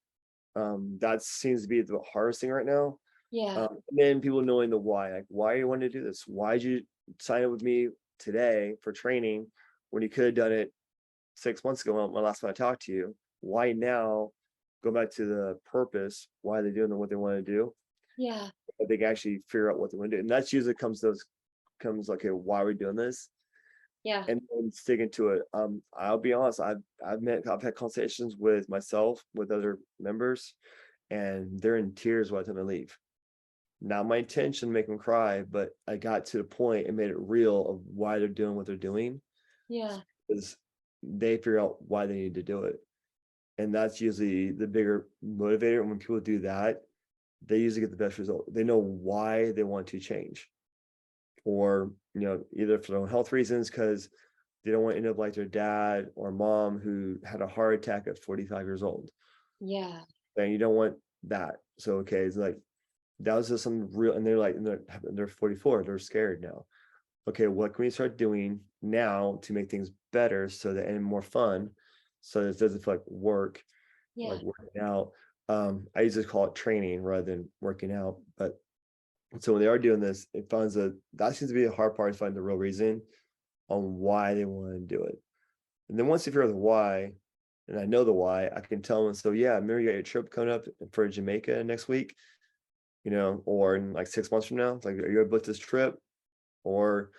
That seems to be the hardest thing right now. Yeah. And then people knowing the why, like why you want to do this? Why did you sign up with me today for training when you could have done it 6 months ago when last time I talked to you? Why now? Go back to the purpose, why they're doing what they want to do. Yeah. But they can actually figure out what they want to do. And that's usually comes like, okay, why are we doing this? Yeah. And then sticking to it. I'll be honest, I've had conversations with myself, with other members, and they're in tears by the time I leave. Not my intention to make them cry, but I got to the point and made it real of why they're doing what they're doing, Yeah. because they figure out why they need to do it. And that's usually the bigger motivator. And when people do that, they usually get the best result. They know why they want to change, or either for their own health reasons, because they don't want to end up like their dad or mom who had a heart attack at 45 years old. Yeah. And you don't want that. So okay, it's like that was just some real, and they're 44, they're scared now. Okay, what can we start doing now to make things better so that and more fun, so that it doesn't feel like work, Yeah. like working out. I usually call it training rather than working out. But so when they are doing this, it finds that seems to be the hard part, to find the real reason on why they want to do it. And then once you figure out the why, and I know the why, I can tell them, so yeah, remember you got your trip coming up for Jamaica next week, or in like 6 months from now. It's like, are you gonna book this trip? Or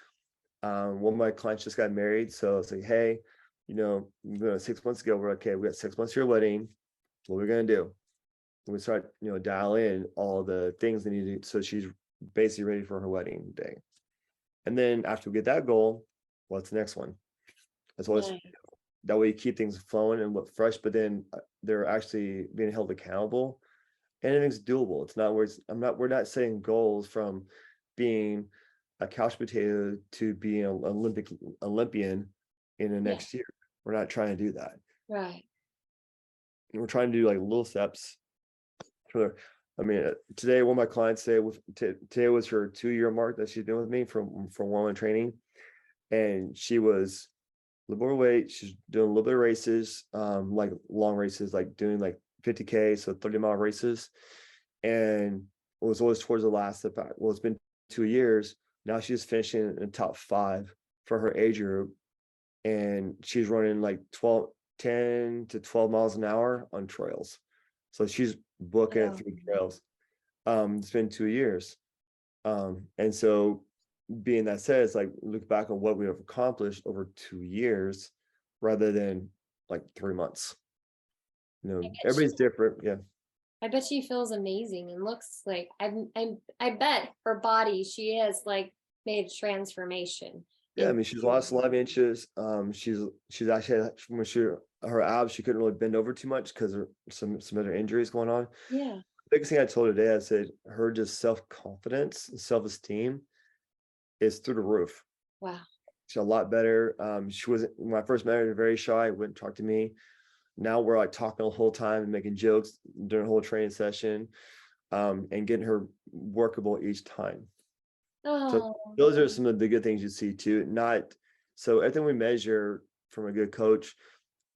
one of my clients just got married. So it's like, hey, 6 months ago, we're okay, we got 6 months to your wedding. What are we gonna do? And we start, dial in all the things they need to do. So she's basically ready for her wedding day. And then after we get that goal, what's the next one? That's always Nice. that way you keep things flowing and look fresh, but then they're actually being held accountable, and it's doable. It's not where we're not setting goals from being a couch potato to being an Olympian in the Yeah. next year. We're not trying to do that. Right. We're trying to do like little steps. I mean, today one of my clients today was her 2-year mark that she's been with me from one-on-one training, and she was a little more weight. She's doing a little bit of races, like long races, like doing like 50K, so 30-mile races. And it was always towards the last of that. Well, it's been 2 years. Now she's finishing in the top 5 for her age group. And she's running like 10 to 12 miles an hour on trails. So she's booking it Oh, through trails. It's been 2 years. And so being that said, it's like look back on what we have accomplished over 2 years rather than like 3 months. I bet she, Everybody's different. Yeah. I bet she feels amazing and looks like I bet her body she has like made a transformation Yeah. I in mean, she's you. lost 11 inches. She's actually when her abs, she couldn't really bend over too much because of some other injuries going on. Yeah. Biggest thing I told her today, I said her just self-confidence and self-esteem is through the roof. Wow. She's a lot better. She wasn't when I first met her, very shy, wouldn't talk to me. Now we're like talking the whole time and making jokes during the whole training session, and getting her workable each time. So Oh, those are some of the good things you see too. Not so everything we measure from a good coach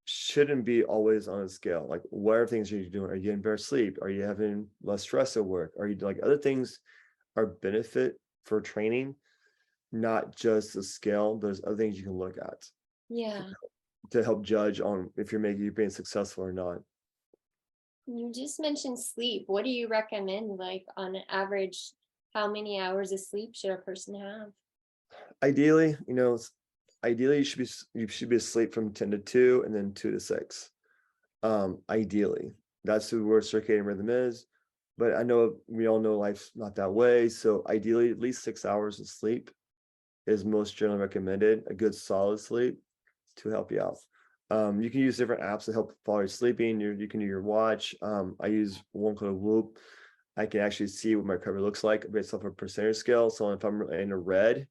shouldn't be always on a scale. Like what are things you're doing? Are you getting better sleep? Are you having less stress at work? Are you like other things are benefit for training, not just the scale. There's other things you can look at yeah. to help judge on if you're being successful or not. You just mentioned sleep. What do you recommend, like on average, how many hours of sleep should a person have? Ideally, ideally you should be asleep from 10 to 2 and then 2 to 6. Ideally, that's where circadian rhythm is. But I know we all know life's not that way. So ideally, at least 6 hours of sleep is most generally recommended. A good solid sleep to help you out. You can use different apps to help follow your sleeping. You can do your watch. I use one called Whoop. I can actually see what my recovery looks like based off a percentage scale. So if I'm in a red,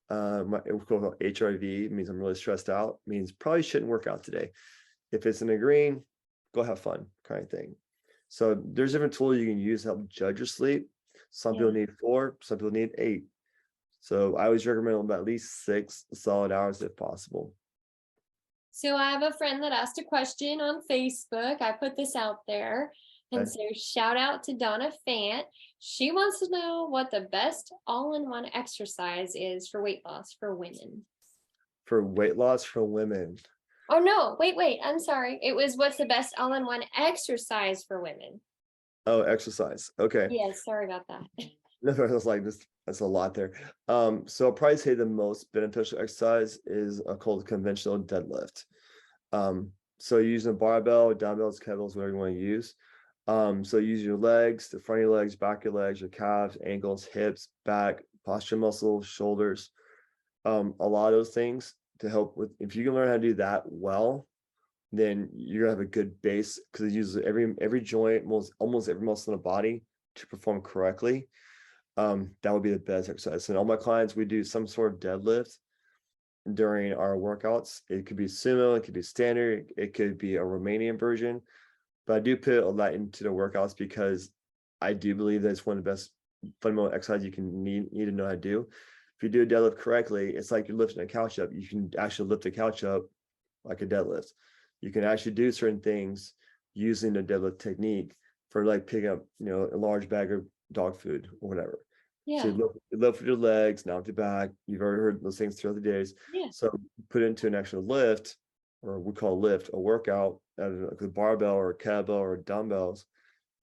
it's called HRV, it means I'm really stressed out, means probably shouldn't work out today. If it's in a green, go have fun, kind of thing. So there's different tools you can use to help judge your sleep. Some people need 4, some people need 8. So I always recommend about at least 6 solid hours if possible. So I have a friend that asked a question on Facebook. I put this out there. And Okay. so shout out to Donna Fant. She wants to know what the best all-in-one exercise is for weight loss for women. For weight loss for women. Oh no, wait. I'm sorry. It was what's the best all-in-one exercise for women. Oh, exercise. Okay. Yes, sorry about that. No, I was like this. That's a lot there. So I'll probably say the most beneficial exercise is called conventional deadlift. So using a barbell, dumbbells, kettlebells, whatever you want to use. So use your legs, the front of your legs, back of your legs, your calves, ankles, hips, back, posture muscles, shoulders. A lot of those things to help with. If you can learn how to do that well, then you're gonna have a good base because it uses every joint, almost every muscle in the body to perform correctly. That would be the best exercise. And all my clients, we do some sort of deadlift during our workouts. It could be sumo, it could be standard, it could be a Romanian version. But I do put a lot into the workouts because I do believe that it's one of the best fundamental exercises you can need to know how to do. If you do a deadlift correctly, it's like you're lifting a couch up. You can actually lift a couch up like a deadlift. You can actually do certain things using the deadlift technique for like picking up, a large bag of dog food or whatever. So Yeah. you lift with your legs, not with your back. You've already heard those things throughout the days. Yeah. So put it into an actual lift, or we call lift a workout, like a barbell or a kettlebell or dumbbells.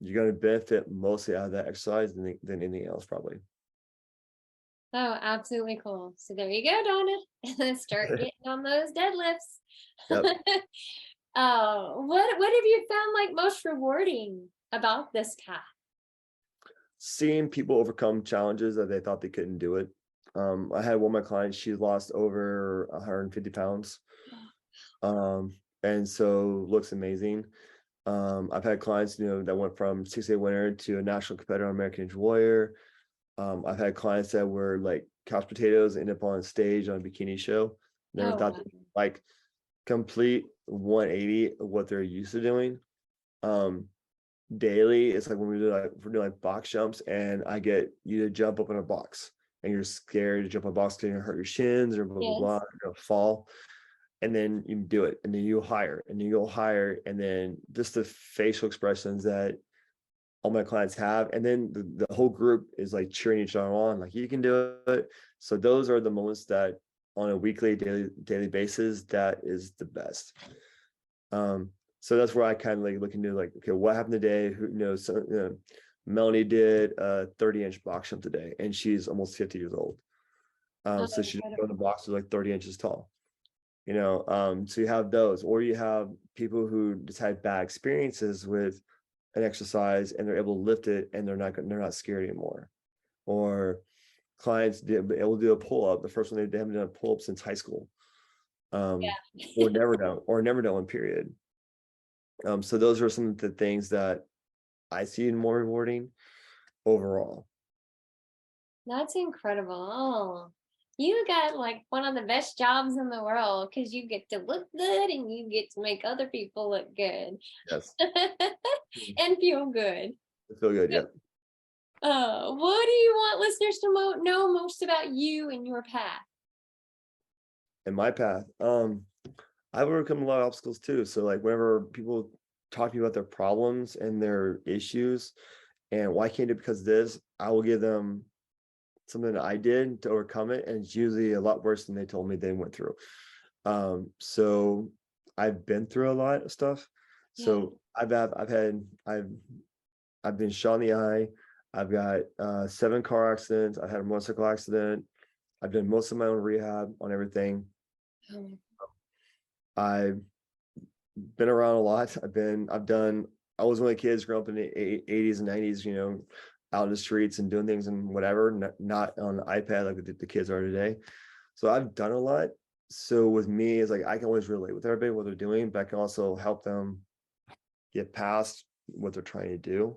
You're going to benefit mostly out of that exercise than anything else, probably. Oh, absolutely cool. So there you go, Donna. Start getting on those deadlifts. Yep. What have you found like most rewarding about this path? Seeing people overcome challenges that they thought they couldn't do it. I had one of my clients, she lost over 150 pounds. And so looks amazing. I've had clients, that went from 6A winner to a national competitor on American Ninja Warrior. I've had clients that were like couch potatoes, end up on stage on a bikini show. Never Oh, thought wow. like complete 180 of what they're used to doing. Daily, it's like when we're doing like box jumps, and I get you to jump up in a box, and you're scared to jump on a box because you're gonna hurt your shins or blah blah blah, Yes. you're gonna fall. And then you do it, and then you hire, and then you go higher, and then just the facial expressions that all my clients have, and then the whole group is like cheering each other on, like you can do it. So those are the moments that on a weekly, daily basis, that is the best. So that's where I kind of like look into like, okay, what happened today? Who knows? So, Melanie did a 30-inch box jump today, and she's almost 50 years old. Oh, So she's incredible. on the box is like 30 inches tall. So you have those, or you have people who just had bad experiences with an exercise and they're able to lift it and they're not scared anymore. Or clients able to do a pull-up. The first one they haven't done a pull-up since high school. Yeah. Or never done one, period. So those are some of the things that I see more rewarding overall. That's incredible. Oh, you got like one of the best jobs in the world because you get to look good and you get to make other people look good Yes. and feel good. I feel good. Yep. What do you want listeners to know most about you and your path? In my path, I've overcome a lot of obstacles too. So like whenever people talk to me about their problems and their issues and why I can't do it because of this, I will give them something that I did to overcome it, and it's usually a lot worse than they told me they went through. So I've been through a lot of stuff. Yeah. So I've been shot in the eye. I've got 7 car accidents. I've had a motorcycle accident. I've done most of my own rehab on everything. Oh, I've been around a lot. I was one of the kids growing up in the 80s and 90s, out in the streets and doing things and whatever, not on the iPad like the kids are today. So I've done a lot. so with me, it's like I can always relate with everybody what they're doing, but I can also help them get past what they're trying to do.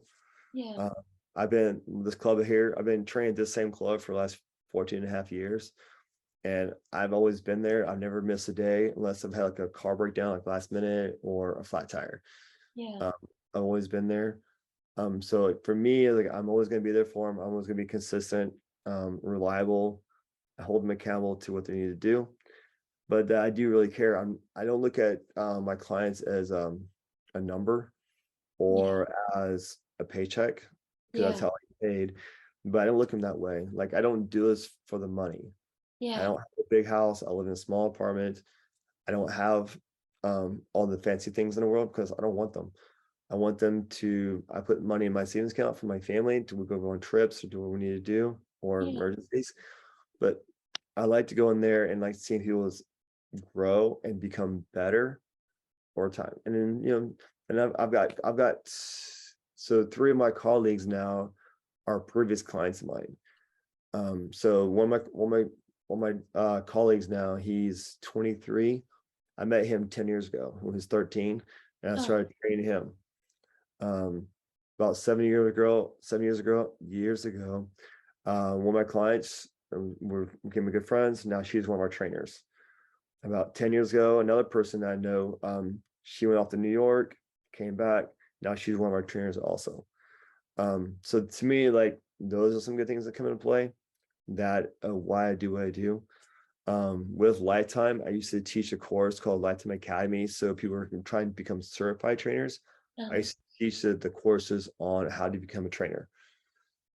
Yeah. Uh, I've been this club here, I've been training this same club for the last 14 and a half years. And I've always been there. I've never missed a day unless I've had like a car breakdown, like last minute or a flat tire. Yeah. Um, I've always been there. So like for me, like I'm always going to be there for them. I'm always going to be consistent, reliable. I hold them accountable to what they need to do. But I do really care. I don't look at my clients as a number Yeah. or as a paycheck because that's Yeah. how I get paid. But I don't look at them that way. Like I don't do this for the money. I Yeah. don't have a big house. I live in a small apartment. I don't have all the fancy things in the world because I don't want them. I want them to, I put money in my savings account for my family to go on trips or do what we need to do or Yeah. emergencies. But I like to go in there and like seeing people grow and become better over time. And then, and I've got, so three of my colleagues now are previous clients of mine. So one of my colleagues now, he's 23. I met him 10 years ago when he was 13, and I Oh, started training him. Um, about 7 years ago, one of my clients became good friends. Now she's one of our trainers. About 10 years ago, another person I know, she went off to New York, came back. Now she's one of our trainers also. So to me, like those are some good things that come into play that why I do what I do. With Lifetime, I used to teach a course called Lifetime Academy. So people are trying to become certified trainers. I uh-huh. used to teach the courses on how to become a trainer.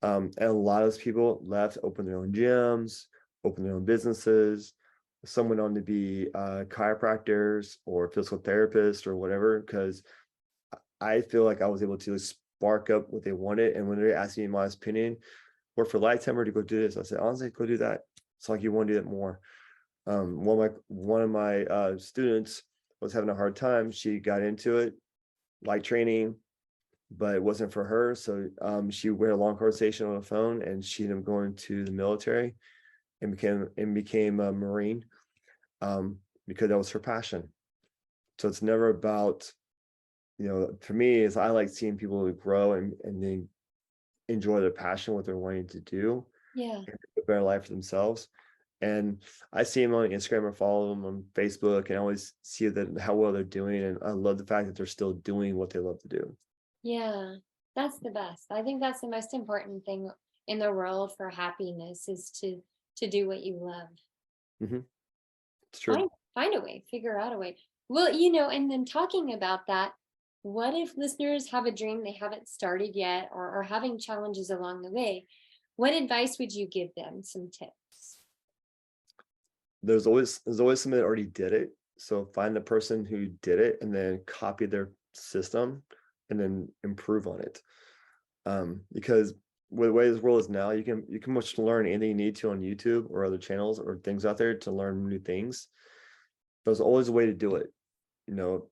And a lot of those people left, opened their own gyms, opened their own businesses. Some went on to be chiropractors or physical therapists or whatever, because I feel like I was able to spark up what they wanted. And when they asked me my opinion, work for Lifetime or to go do this, I said, honestly, go do that. It's like you want to do it more. One of my students was having a hard time. She got into it, like training, but it wasn't for her. So she had a long conversation on the phone, and she ended up going to the military and became a Marine because that was her passion. So it's never about, for me, is I like seeing people grow and they enjoy their passion, what they're wanting to do, Yeah. and a better life for themselves. And I see them on Instagram or follow them on Facebook, and I always see that how well they're doing. And I love the fact that they're still doing what they love to do. Yeah. That's the best. I think that's the most important thing in the world for happiness is to do what you love. Hmm. It's true. Find a way, figure out a way. Well, and then talking about that, what if listeners have a dream they haven't started yet or are having challenges along the way? What advice would you give them? Some tips. There's always somebody that already did it. So find the person who did it and then copy their system and then improve on it. Because with the way this world is now, you can much learn anything you need to on YouTube or other channels or things out there to learn new things. There's always a way to do it. You know,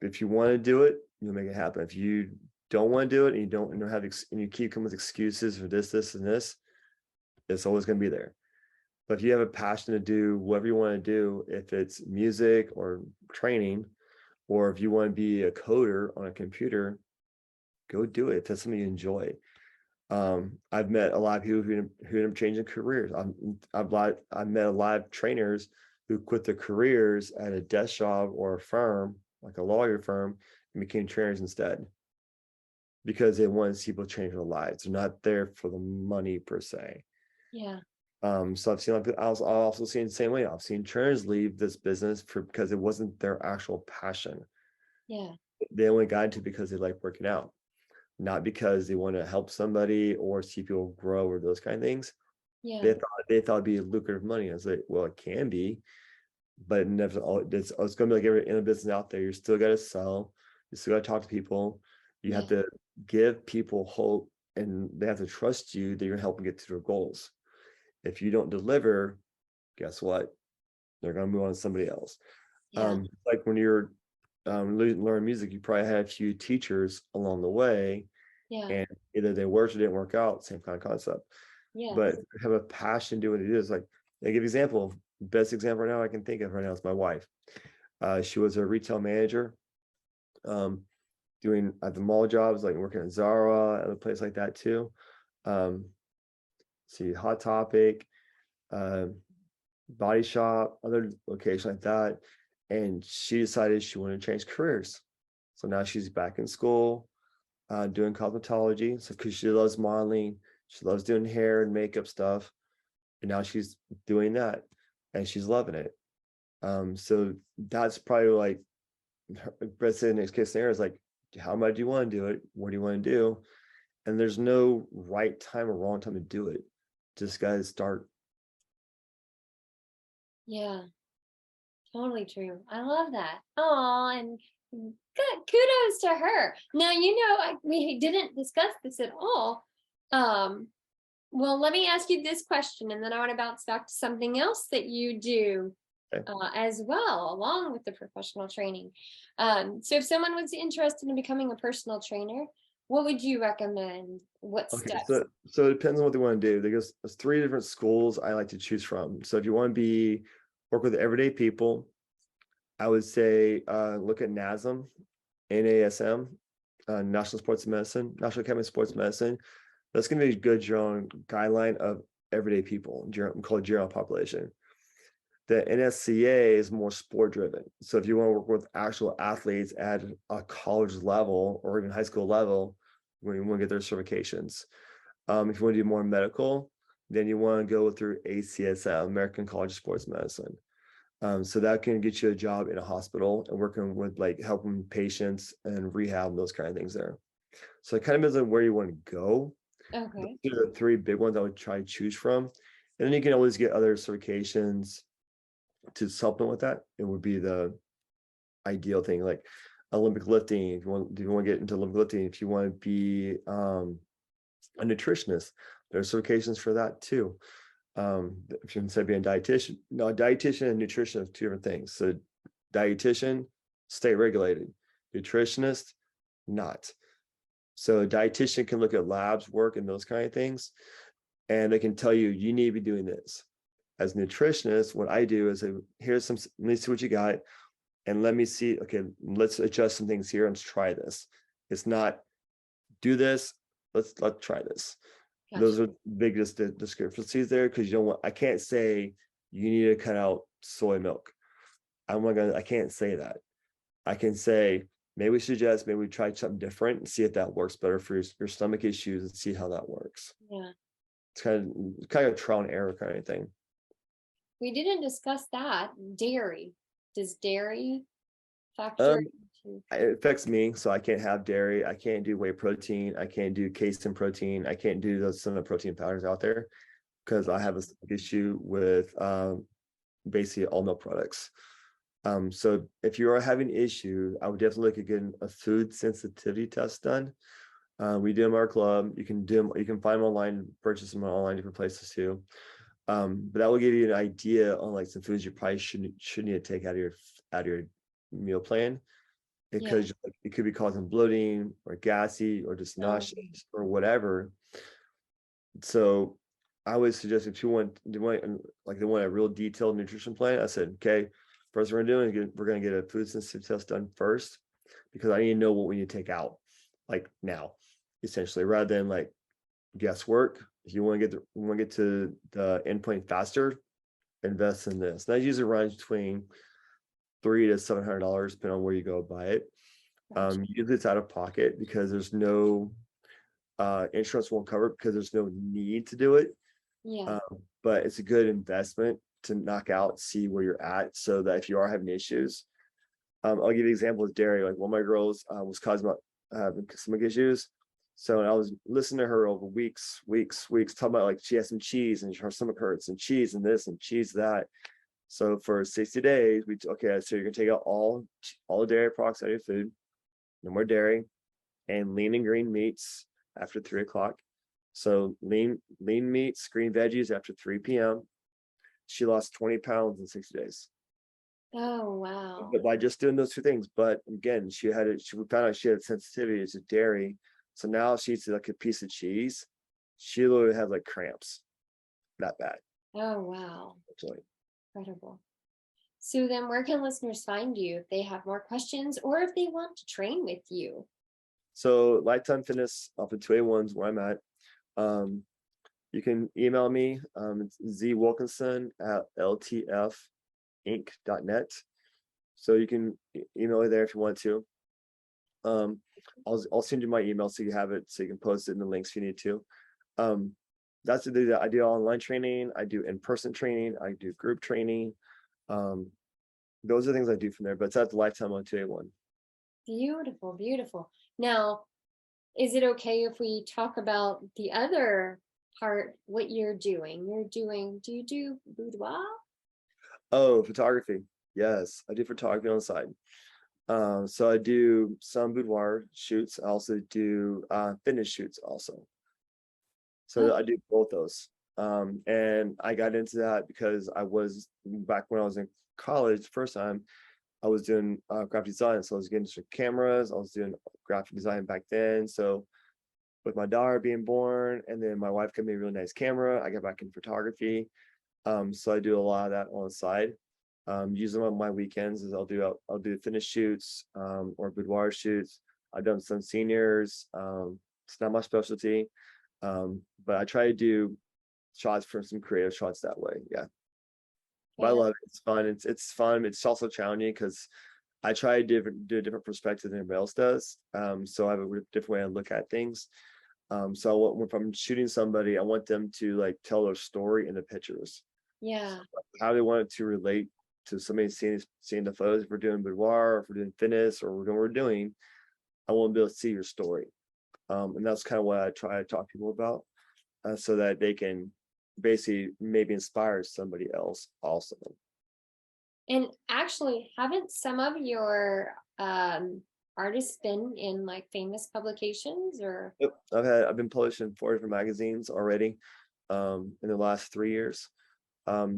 if you want to do it, you'll make it happen. If you don't want to do it and and you keep coming with excuses for this, and this, it's always going to be there. But if you have a passion to do whatever you want to do, if it's music or training, or if you want to be a coder on a computer, go do it. If that's something you enjoy. I've met a lot of people who end up changing careers. I've met a lot of trainers who quit their careers at a desk job or a firm, like a lawyer firm, and became trainers instead because they want to see people change their lives. They're not there for the money per se. Yeah. So I've seen, I've also seen the same way. I've seen trainers leave this business because it wasn't their actual passion. Yeah. They only got into it because they like working out, not because they want to help somebody or see people grow or those kind of things. Yeah. They thought it'd be lucrative money. I was like, well, it can be, but it never. It's going to be like every in a business out there. You still got to sell. You still got to talk to people. You have Yeah. to give people hope, and they have to trust you that you're helping get to their goals. If you don't deliver, guess what? They're going to move on to somebody else. Yeah. Like when you're learning music, you probably had a few teachers along the way, Yeah. and either they worked or didn't work out. Same kind of concept. Yeah. But have a passion, do what it is. Like I give you an example. Best example right now I can think of right now is my wife. She was a retail manager, um, doing at the mall jobs, like working at Zara, at a place like that too. Um, see Hot Topic, um, Body Shop, other locations like that. And she decided she wanted to change careers. So now she's back in school, doing cosmetology. So because she loves modeling, she loves doing hair and makeup stuff. And now she's doing that and she's loving it. So that's probably like Brett next case scenario is like, how much do you want to do it? What do you want to do? And there's no right time or wrong time to do it. Just gotta start. Yeah, totally true. I love that. Oh, and good kudos to her. Now, we didn't discuss this at all. Well, let me ask you this question, and then I want to bounce back to something else that you do Okay. as well, along with the professional training. So if someone was interested in becoming a personal trainer, what would you recommend? What Okay, steps? so it depends on what they want to do. There's three different schools I like to choose from. So if you want to work with everyday people, I would say look at NASM, NASM, National Sports Medicine, National Academy of Sports Medicine. That's going to be a good general guideline of everyday people, called general population. The NSCA is more sport driven. So if you want to work with actual athletes at a college level or even high school level, when you want to get their certifications. If you want to do more medical, then you want to go through ACSM, American College of Sports Medicine. So that can get you a job in a hospital and working with like helping patients and rehab, those kind of things there. So it kind of depends on where you want to go. Okay. Those are the three big ones I would try to choose from. And then you can always get other certifications to supplement with that. It would be the ideal thing, like Olympic lifting. If you want to get into Olympic lifting, if you want to be a nutritionist, there are certifications for that too. If you instead of being a dietitian, no, a dietitian and nutrition are two different things. So dietitian, state regulated, nutritionist, not. So a dietitian can look at labs work and those kind of things, and they can tell you, you need to be doing this. As a nutritionist, what I do is let me see what you got, and let me see, okay, let's adjust some things here and let's try this. It's not do this, let's try this. Gotcha. Those are the biggest discrepancies there, because you don't want, I can't say you need to cut out soy milk. I can't say that. I can say maybe we suggest, maybe we try something different and see if that works better for your stomach issues and see how that works. Yeah. It's kind of trial and error kind of thing. We didn't discuss that. Dairy. Does dairy factor Um, into? it affects me, so I can't have dairy. I can't do whey protein. I can't do casein protein. I can't do some of the protein powders out there because I have a issue with basically all milk products. So if you are having issues, I would definitely look at getting a food sensitivity test done. We do them in our club. You can do them. You can find them online, purchase them online, different places too. But that will give you an idea on like some foods you probably shouldn't need to take out of your meal plan, Yeah. because it could be causing bloating or gassy or just Oh, nauseous or whatever. So I would suggest if you want a real detailed nutrition plan, I said, okay, first we're gonna get a food sensitivity test done first, because I need to know what we need to take out, like now, essentially, rather than like guesswork. If you want to get to the endpoint faster, invest in this. That usually runs between $300 to $700, depending on where you go buy it. gotcha. Usually it's out of pocket because there's no insurance won't cover it because there's no need to do it. Yeah. But it's a good investment to knock out, see where you're at, so that if you are having issues, I'll give you an example with dairy. Like one of my girls was causing having stomach issues. So I was listening to her over weeks, talking about like she has some cheese and her stomach hurts and cheese and this and cheese that. So for 60 days, so you're gonna take out all the dairy products out of your food, no more dairy, and lean and green meats after 3 o'clock. So lean meats, green veggies after 3 p.m. She lost 20 pounds in 60 days. Oh, wow. But by just doing those two things. But again, she found out she had sensitivity to dairy. So now she eats like a piece of cheese. She literally has like cramps that bad. Oh, wow. Actually. Incredible. So then where can listeners find you if they have more questions or if they want to train with you? So Lifetime Fitness off of 281 is where I'm at. Um, you can email me. It's zwilkinson@ltfinc.net. So you can email me there if you want to. I'll send you my email so you have it, so you can post it in the links if you need to. That's what I do. I do online training. I do in-person training. I do group training. Those are things I do from there, but it's at the Lifetime on 281. Beautiful, beautiful. Now, is it okay if we talk about the other part, what you're doing? Do you do boudoir? Oh, photography. Yes, I do photography on the side. So I do some boudoir shoots. I also do fitness shoots also. So I do both those. And I got into that because I was back when I was in college, first time I was doing graphic design. So I was getting into cameras. I was doing graphic design back then. So with my daughter being born, and then my wife got me a really nice camera, I got back in photography. So I do a lot of that on the side. Usually on my weekends is I'll do fitness shoots or boudoir shoots. I've done some seniors. It's not my specialty, but I try to do shots for some creative shots that way. Yeah, but I Yeah. love it. It's fun. It's fun. It's also challenging because I try to do a different perspective than everybody else does. So I have a different way to look at things. So if I'm shooting somebody, I want them to like tell their story in the pictures. Yeah. How they want it to relate to somebody seeing the photos. If we're doing boudoir, or if we're doing fitness, or we're doing what we're doing, I want to be able to see your story. And that's kind of what I try to talk to people about, so that they can basically maybe inspire somebody else also. And actually, haven't some of your artists been in like famous publications or? Yep. I've been published in 4 different magazines already in the last 3 years.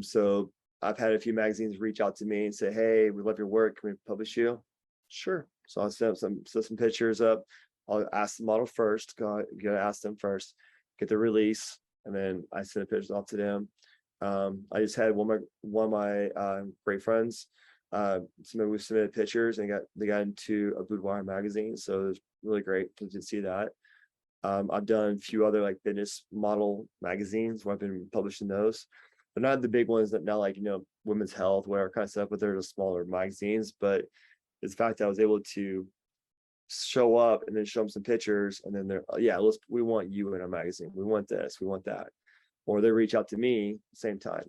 So I've had a few magazines reach out to me and say, "Hey, we love your work. Can we publish you?" Sure. So I'll set some pictures up. I'll ask the model first. Gotta ask them first, get the release, and then I send the pictures off to them. I just had one of my great friends. We submitted pictures and they got into a boudoir magazine, so it was really great to see that. I've done a few other like fitness model magazines where I've been publishing those. They're not the big ones that now like Women's Health, whatever kind of stuff, but they're the smaller magazines. But it's the fact that I was able to show up and then show them some pictures, and then they're yeah, we want you in our magazine. We want this, we want that. Or they reach out to me same time.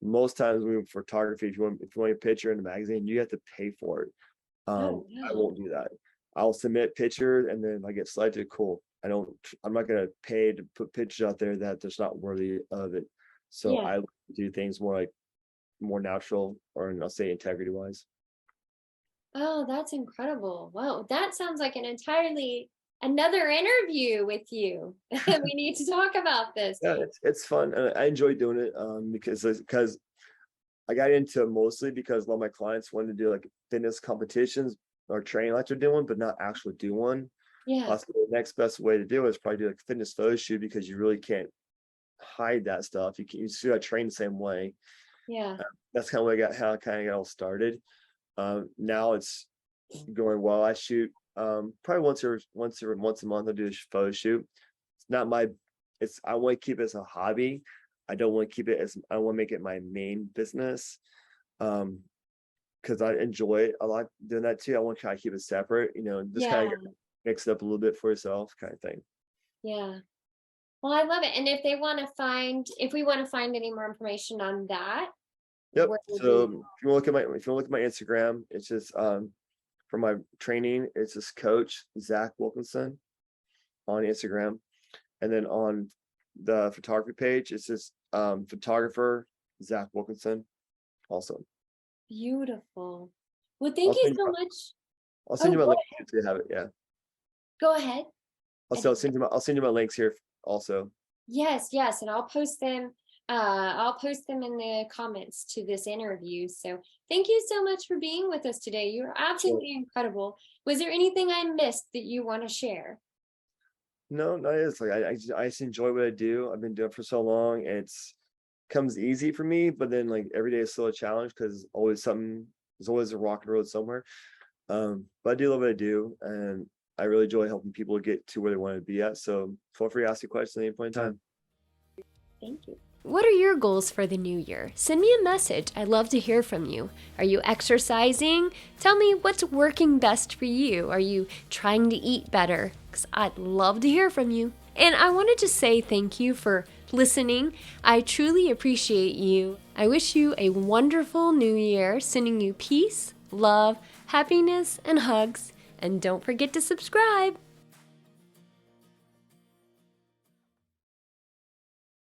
Most times with photography, if you want a picture in a magazine, you have to pay for it. Oh, I wow. won't do that. I'll submit pictures, and then if I get selected, cool. I'm not gonna pay to put pictures out there that that's not worthy of it. So Yeah. I do things more natural, or I'll say integrity wise. Oh, that's incredible. Wow, that sounds like an entirely another interview with you. We need to talk about this. Yeah, it's fun. And I enjoy doing it because I got into it mostly because a lot of my clients wanted to do like fitness competitions or training like they're doing, but not actually do one. Yeah. So the next best way to do it is probably do like a fitness photo shoot, because you really can't hide that stuff. You still got to train the same way. Yeah. That's kind of how I kind of got all started. Now it's going well. I shoot probably once a month. I do a photo shoot. It's not my. It's I want to keep it as a hobby. I don't want to keep it as I want to make it my main business. Because I enjoy it a lot doing that too. I want to try to keep it separate. Just kind Yeah. of mix it up a little bit for yourself, kind of thing. Yeah. Well, I love it. And if we want to find any more information on that, Yep. where would So we? if you want to look at my Instagram, it's just for my training, it's just Coach Zack Wilkinson on Instagram, and then on the photography page, it's just photographer Zack Wilkinson. Also, Beautiful. Well, thank I'll you send so you. much. I'll send Oh, you my link to have it. Yeah. go ahead. I'll send you my links here also. Yes, yes, and I'll post them in the comments to this interview. So thank you so much for being with us today. You're absolutely incredible. Was there anything I missed that you want to share? No, no, it's like I just enjoy what I do. I've been doing it for so long. comes easy for me, but then like every day is still a challenge because always something, there's always a rock and road somewhere. But I do love what I do, and I really enjoy helping people get to where they want to be at. So feel free to ask me questions at any point in time. Thank you. What are your goals for the new year? Send me a message. I'd love to hear from you. Are you exercising? Tell me what's working best for you. Are you trying to eat better? Because I'd love to hear from you. And I wanted to say thank you for listening. I truly appreciate you. I wish you a wonderful new year, sending you peace, love, happiness, and hugs. And don't forget to subscribe.